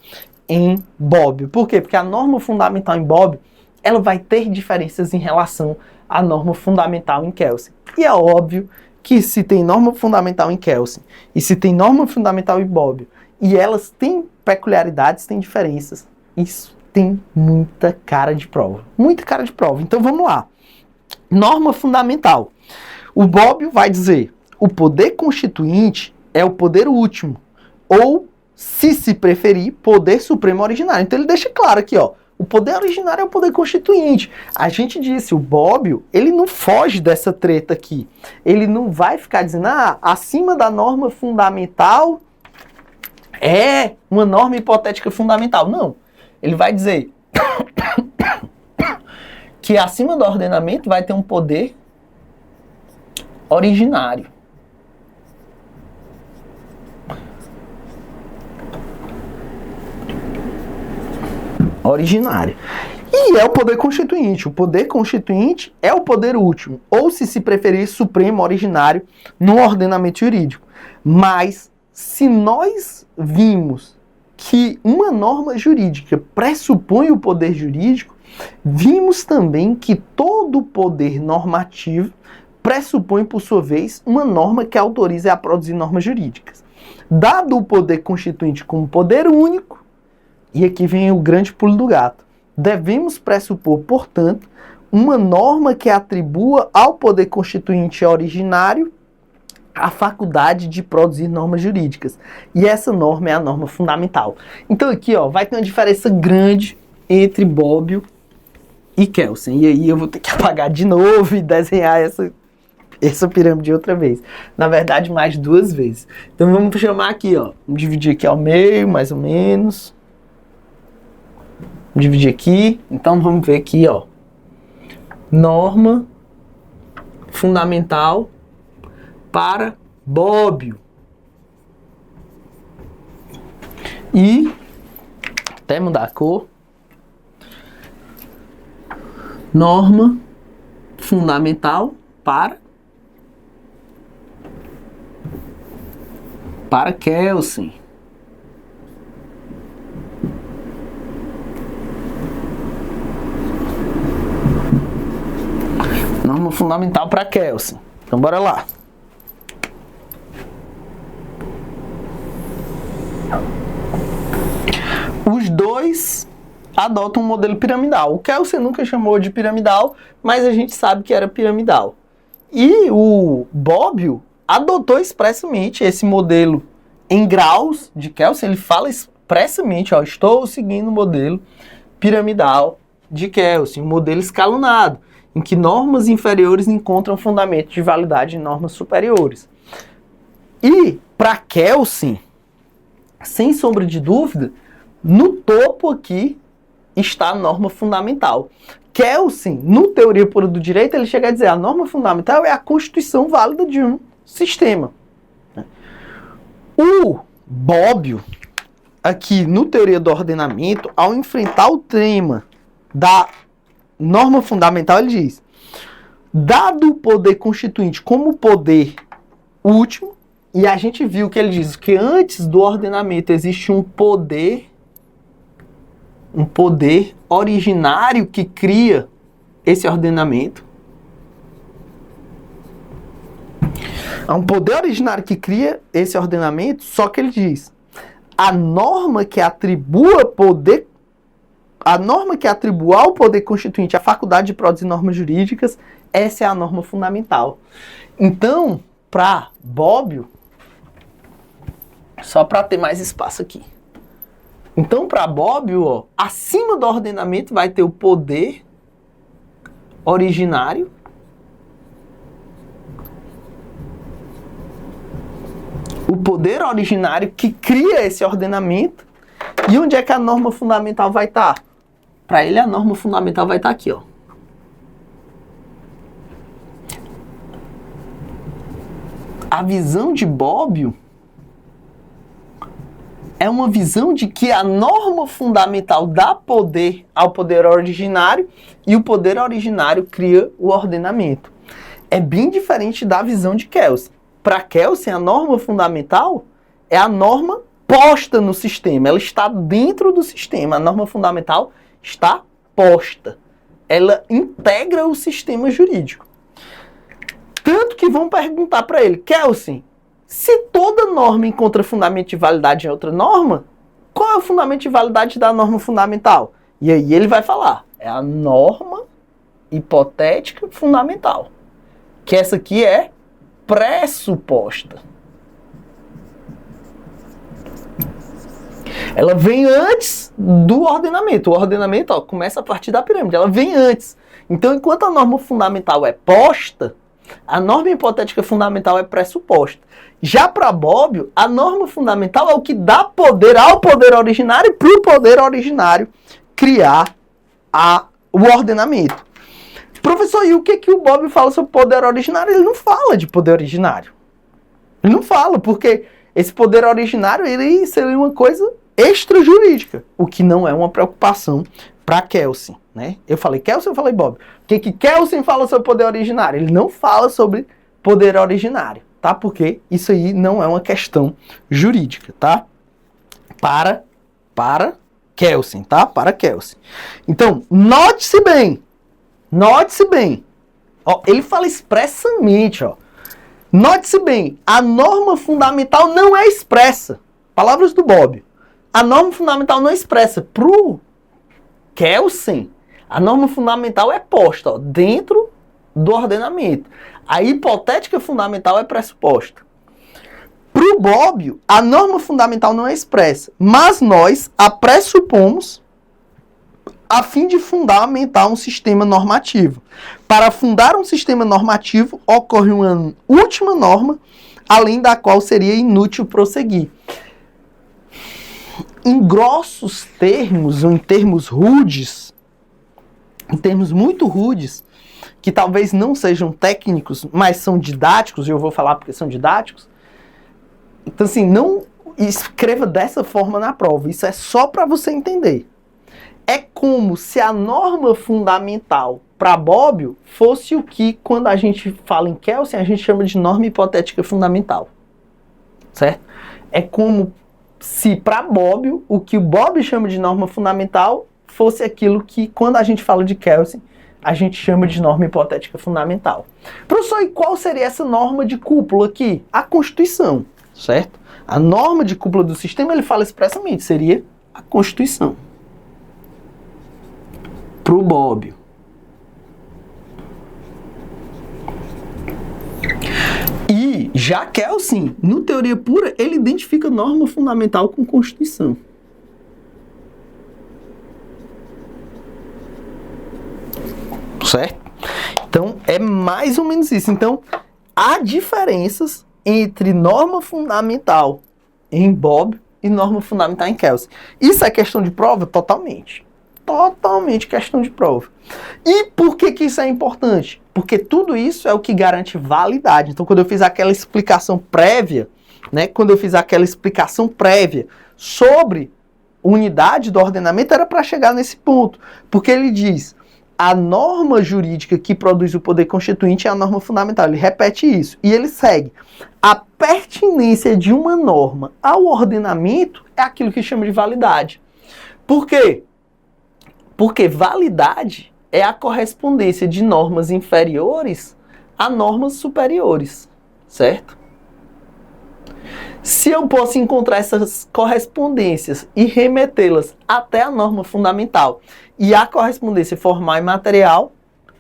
em Bobbio. Por quê? Porque a norma fundamental em Bobbio, ela vai ter diferenças em relação à norma fundamental em Kelsen. E é óbvio que se tem norma fundamental em Kelsen e se tem norma fundamental em Bobbio, e elas têm peculiaridades, têm diferenças, isso tem muita cara de prova. Muita cara de prova. Então vamos lá. Norma fundamental. O Bobbio vai dizer: o poder constituinte é o poder último, ou, se preferir, poder supremo originário. Então ele deixa claro aqui, ó, o poder originário é o poder constituinte. A gente disse, o Bobbio, ele não foge dessa treta aqui. Ele não vai ficar dizendo, acima da norma fundamental é uma norma hipotética fundamental. Não. Ele vai dizer que acima do ordenamento vai ter um poder originário. Originário. E é o poder constituinte. O poder constituinte é o poder último, ou, se preferir, supremo originário no ordenamento jurídico. Mas, se nós vimos que uma norma jurídica pressupõe o poder jurídico, vimos também que todo poder normativo pressupõe, por sua vez, uma norma que autorize a produzir normas jurídicas. Dado o poder constituinte como poder único, e aqui vem o grande pulo do gato, devemos pressupor, portanto, uma norma que atribua ao poder constituinte originário a faculdade de produzir normas jurídicas. E essa norma é a norma fundamental. Então aqui, ó, vai ter uma diferença grande entre Bobbio e Kelsen. E aí eu vou ter que apagar de novo e desenhar essa pirâmide outra vez. Na verdade, mais 2 vezes. Então vamos chamar aqui, ó. Vamos dividir aqui ao meio, mais ou menos. Vamos dividir aqui. Então vamos ver aqui, ó. Norma fundamental para Bobbio. E até mudar a cor. Norma fundamental para Kelsen. Norma fundamental para Kelsen. Então bora lá. Os dois adotam um modelo piramidal. O Kelsen nunca chamou de piramidal, mas a gente sabe que era piramidal. E o Bobbio adotou expressamente esse modelo em graus de Kelsen. Ele fala expressamente, ó, estou seguindo o modelo piramidal de Kelsen, um modelo escalonado, em que normas inferiores encontram fundamento de validade em normas superiores. E, para Kelsen, sem sombra de dúvida, no topo aqui está a norma fundamental. Kelsen, no Teoria Pura do Direito, ele chega a dizer a norma fundamental é a constituição válida de um sistema. O Bobbio, aqui no Teoria do Ordenamento, ao enfrentar o tema da norma fundamental, ele diz: dado o poder constituinte como poder último, e a gente viu que ele diz que antes do ordenamento existe um poder originário que cria esse ordenamento. Há um poder originário que cria esse ordenamento, só que ele diz: a norma que atribua ao poder constituinte a faculdade de produzir normas jurídicas, essa é a norma fundamental. Então, para Bobbio, só para ter mais espaço aqui. Então, para Bobbio, ó, acima do ordenamento vai ter o poder originário. O poder originário que cria esse ordenamento. E onde é que a norma fundamental vai estar? Para ele, a norma fundamental vai estar aqui, ó. A visão de Bobbio é uma visão de que a norma fundamental dá poder ao poder originário e o poder originário cria o ordenamento. É bem diferente da visão de Kelsen. Para Kelsen, a norma fundamental é a norma posta no sistema. Ela está dentro do sistema. A norma fundamental está posta. Ela integra o sistema jurídico. Tanto que vão perguntar para ele: Kelsen, se toda norma encontra fundamento de validade em outra norma, qual é o fundamento de validade da norma fundamental? E aí ele vai falar: é a norma hipotética fundamental. Que essa aqui é pressuposta. Ela vem antes do ordenamento. O ordenamento, ó, começa a partir da pirâmide. Ela vem antes. Então, enquanto a norma fundamental é posta, a norma hipotética fundamental é pressuposta. Já para Bobbio, a norma fundamental é o que dá poder ao poder originário para o poder originário criar o ordenamento. Professor, e o que o Bobbio fala sobre poder originário? Ele não fala de poder originário. Ele não fala, porque esse poder originário ele seria uma coisa extrajurídica, o que não é uma preocupação para Kelsen, né? Eu falei Kelsen, eu falei Bobbio. O que Kelsen fala sobre poder originário? Ele não fala sobre poder originário, tá? Porque isso aí não é uma questão jurídica, tá? Para Kelsen, tá? Para Kelsen. Então, note-se bem. Ó, ele fala expressamente, ó. Note-se bem, a norma fundamental não é expressa. Palavras do Bobbio. A norma fundamental não é expressa. Pro Kelsen, a norma fundamental é posta, ó, dentro do ordenamento. A hipotética fundamental é pressuposta. Pro Bobbio, a norma fundamental não é expressa, mas nós a pressupomos a fim de fundamentar um sistema normativo. Para fundar um sistema normativo, ocorre uma última norma, além da qual seria inútil prosseguir. Em grossos termos, ou em termos rudes, em termos muito rudes, que talvez não sejam técnicos, mas são didáticos, e eu vou falar porque são didáticos. Então, assim, não escreva dessa forma na prova. Isso é só para você entender. É como se a norma fundamental para Bobbio fosse o que, quando a gente fala em Kelsen, a gente chama de norma hipotética fundamental. Certo? É como se para Bobbio, o que o Bobbio chama de norma fundamental fosse aquilo que, quando a gente fala de Kelsen, a gente chama de norma hipotética fundamental. Professor, e qual seria essa norma de cúpula aqui? A Constituição, certo? A norma de cúpula do sistema, ele fala expressamente, seria a Constituição. Pro Bobbio. E já Kelsen, no Teoria Pura, ele identifica norma fundamental com Constituição. Certo? Então, é mais ou menos isso. Então, há diferenças entre norma fundamental em Bobbio e norma fundamental em Kelsen. Isso é questão de prova? Totalmente. Totalmente questão de prova. E por que isso é importante? Porque tudo isso é o que garante validade. Então, quando eu fiz aquela explicação prévia, né, sobre unidade do ordenamento, era para chegar nesse ponto. Porque ele diz: a norma jurídica que produz o poder constituinte é a norma fundamental. Ele repete isso. E ele segue: a pertinência de uma norma ao ordenamento é aquilo que chama de validade. Por quê? Porque validade é a correspondência de normas inferiores a normas superiores, certo? Se eu posso encontrar essas correspondências e remetê-las até a norma fundamental, e a correspondência formal e material,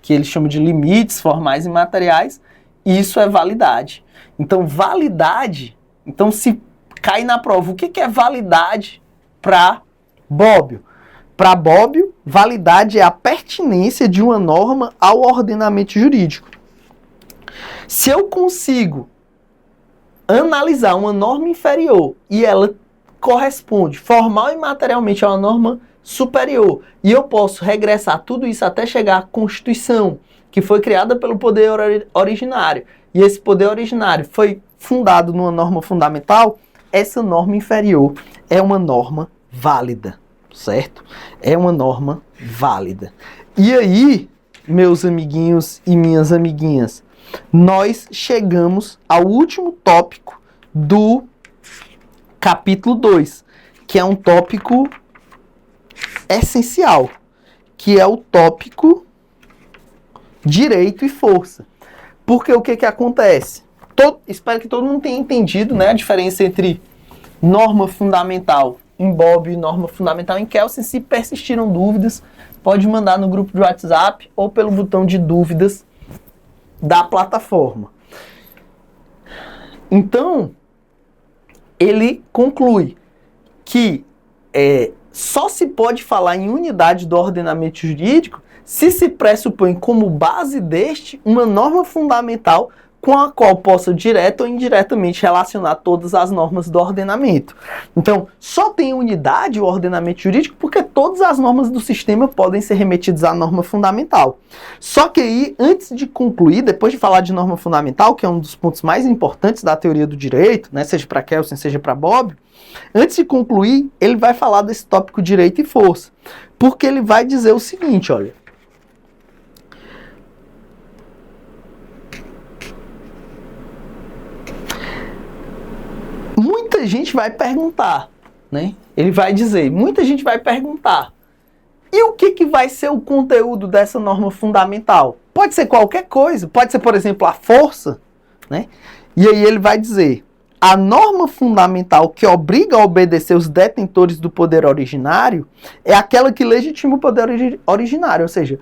que eles chamam de limites formais e materiais, isso é validade. Então, validade, então se cai na prova, o que é validade para Bobbio? Para Bobbio, validade é a pertinência de uma norma ao ordenamento jurídico. Se eu consigo analisar uma norma inferior e ela corresponde formal e materialmente a uma norma superior, e eu posso regressar tudo isso até chegar à Constituição, que foi criada pelo poder originário, e esse poder originário foi fundado numa norma fundamental, essa norma inferior é uma norma válida, certo? É uma norma válida. E aí, meus amiguinhos e minhas amiguinhas, nós chegamos ao último tópico do capítulo 2, que é um tópico essencial, que é o tópico direito e força. Porque o que acontece? Espero que todo mundo tenha entendido, né, a diferença entre norma fundamental em Bobbio e norma fundamental em Kelsen. Se persistiram dúvidas, pode mandar no grupo de WhatsApp ou pelo botão de dúvidas da plataforma. Então, ele conclui que só se pode falar em unidade do ordenamento jurídico se pressupõe como base deste uma norma fundamental com a qual possa direta ou indiretamente relacionar todas as normas do ordenamento. Então, só tem unidade o ordenamento jurídico porque todas as normas do sistema podem ser remetidas à norma fundamental. Só que aí, antes de concluir, depois de falar de norma fundamental, que é um dos pontos mais importantes da teoria do direito, né, seja para Kelsen, seja para Bobbio, antes de concluir, ele vai falar desse tópico direito e força. Porque ele vai dizer o seguinte, olha. Muita gente vai perguntar, né? Ele vai dizer, muita gente vai perguntar, e o que vai ser o conteúdo dessa norma fundamental? Pode ser qualquer coisa, pode ser, por exemplo, a força, né? E aí ele vai dizer, a norma fundamental que obriga a obedecer os detentores do poder originário é aquela que legitima o poder originário, ou seja,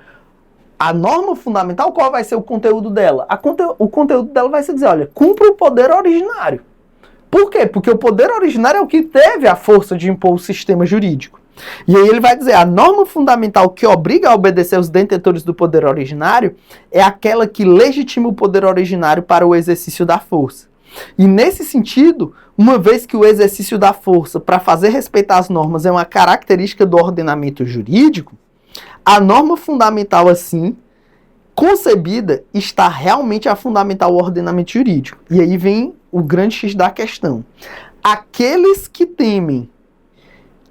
a norma fundamental, qual vai ser o conteúdo dela? O conteúdo dela vai ser dizer, olha, cumpra o poder originário. Por quê? Porque o poder originário é o que teve a força de impor o sistema jurídico. E aí ele vai dizer, a norma fundamental que obriga a obedecer os detentores do poder originário é aquela que legitima o poder originário para o exercício da força. E nesse sentido, uma vez que o exercício da força para fazer respeitar as normas é uma característica do ordenamento jurídico, a norma fundamental assim, concebida, está realmente a fundamentar o ordenamento jurídico. E aí vem o grande X da questão. Aqueles que temem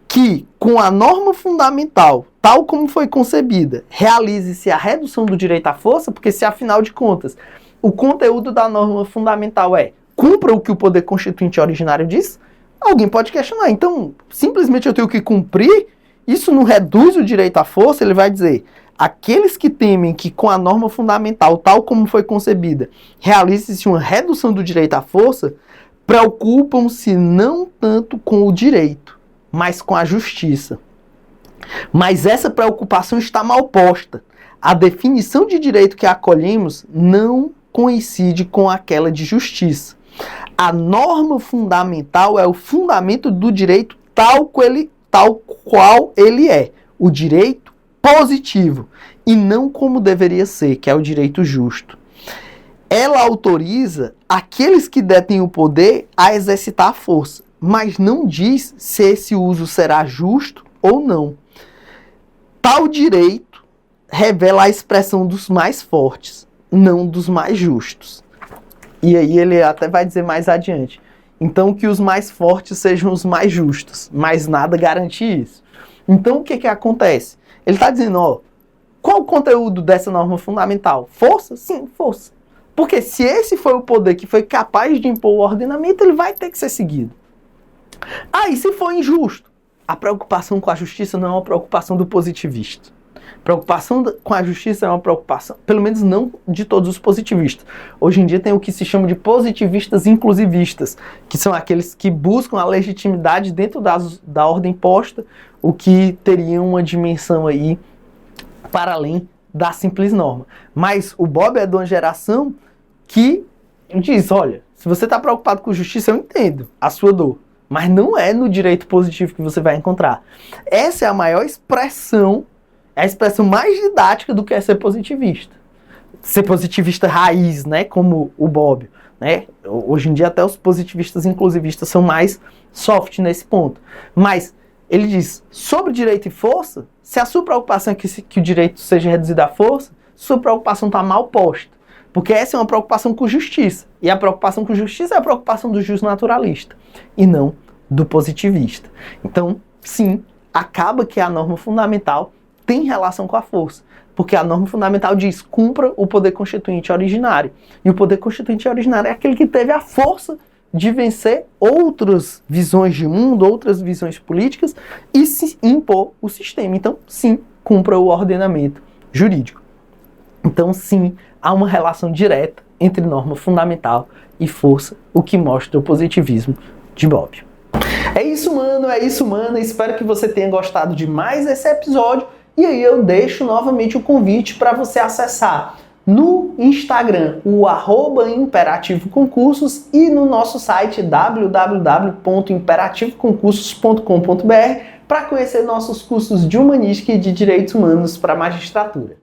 que, com a norma fundamental, tal como foi concebida, realize-se a redução do direito à força, porque se, afinal de contas, o conteúdo da norma fundamental é cumpra o que o poder constituinte originário diz, alguém pode questionar. Então, simplesmente eu tenho que cumprir, isso não reduz o direito à força, ele vai dizer, aqueles que temem que com a norma fundamental, tal como foi concebida, realize-se uma redução do direito à força, preocupam-se não tanto com o direito, mas com a justiça. Mas essa preocupação está mal posta. A definição de direito que acolhemos não coincide com aquela de justiça. A norma fundamental é o fundamento do direito tal qual ele é, o direito positivo, e não como deveria ser, que é o direito justo. Ela autoriza aqueles que detêm o poder a exercitar a força, mas não diz se esse uso será justo ou não. Tal direito revela a expressão dos mais fortes, não dos mais justos. E aí ele até vai dizer mais adiante. Então que os mais fortes sejam os mais justos, mas nada garante isso. Então o que acontece? Ele está dizendo, ó, qual o conteúdo dessa norma fundamental? Força? Sim, força. Porque se esse foi o poder que foi capaz de impor o ordenamento, ele vai ter que ser seguido. Ah, e se for injusto? A preocupação com a justiça não é uma preocupação do positivista. Preocupação com a justiça é uma preocupação, pelo menos não de todos os positivistas. Hoje em dia tem o que se chama de positivistas inclusivistas, que são aqueles que buscam a legitimidade dentro da ordem posta, o que teria uma dimensão aí para além da simples norma. Mas o Bob é de uma geração que diz, olha, se você está preocupado com justiça, eu entendo a sua dor, mas não é no direito positivo que você vai encontrar. Essa é a maior expressão, é a expressão mais didática do que é ser positivista. Ser positivista raiz, né, como o Bob, né? Hoje em dia até os positivistas inclusivistas são mais soft nesse ponto. Mas ele diz, sobre direito e força, se a sua preocupação é que o direito seja reduzido à força, sua preocupação está mal posta. Porque essa é uma preocupação com justiça. E a preocupação com justiça é a preocupação do justnaturalista, e não do positivista. Então, sim, acaba que a norma fundamental tem relação com a força. Porque a norma fundamental diz, cumpra o poder constituinte originário. E o poder constituinte originário é aquele que teve a força de vencer outras visões de mundo, outras visões políticas e se impor o sistema. Então, sim, cumpra o ordenamento jurídico. Então, sim, há uma relação direta entre norma fundamental e força, o que mostra o positivismo de Bob. É isso, mano, é isso, mana. Espero que você tenha gostado de mais esse episódio. E aí eu deixo novamente o convite para você acessar no Instagram o @imperativoconcursos e no nosso site www.imperativoconcursos.com.br para conhecer nossos cursos de Humanística e de Direitos Humanos para Magistratura.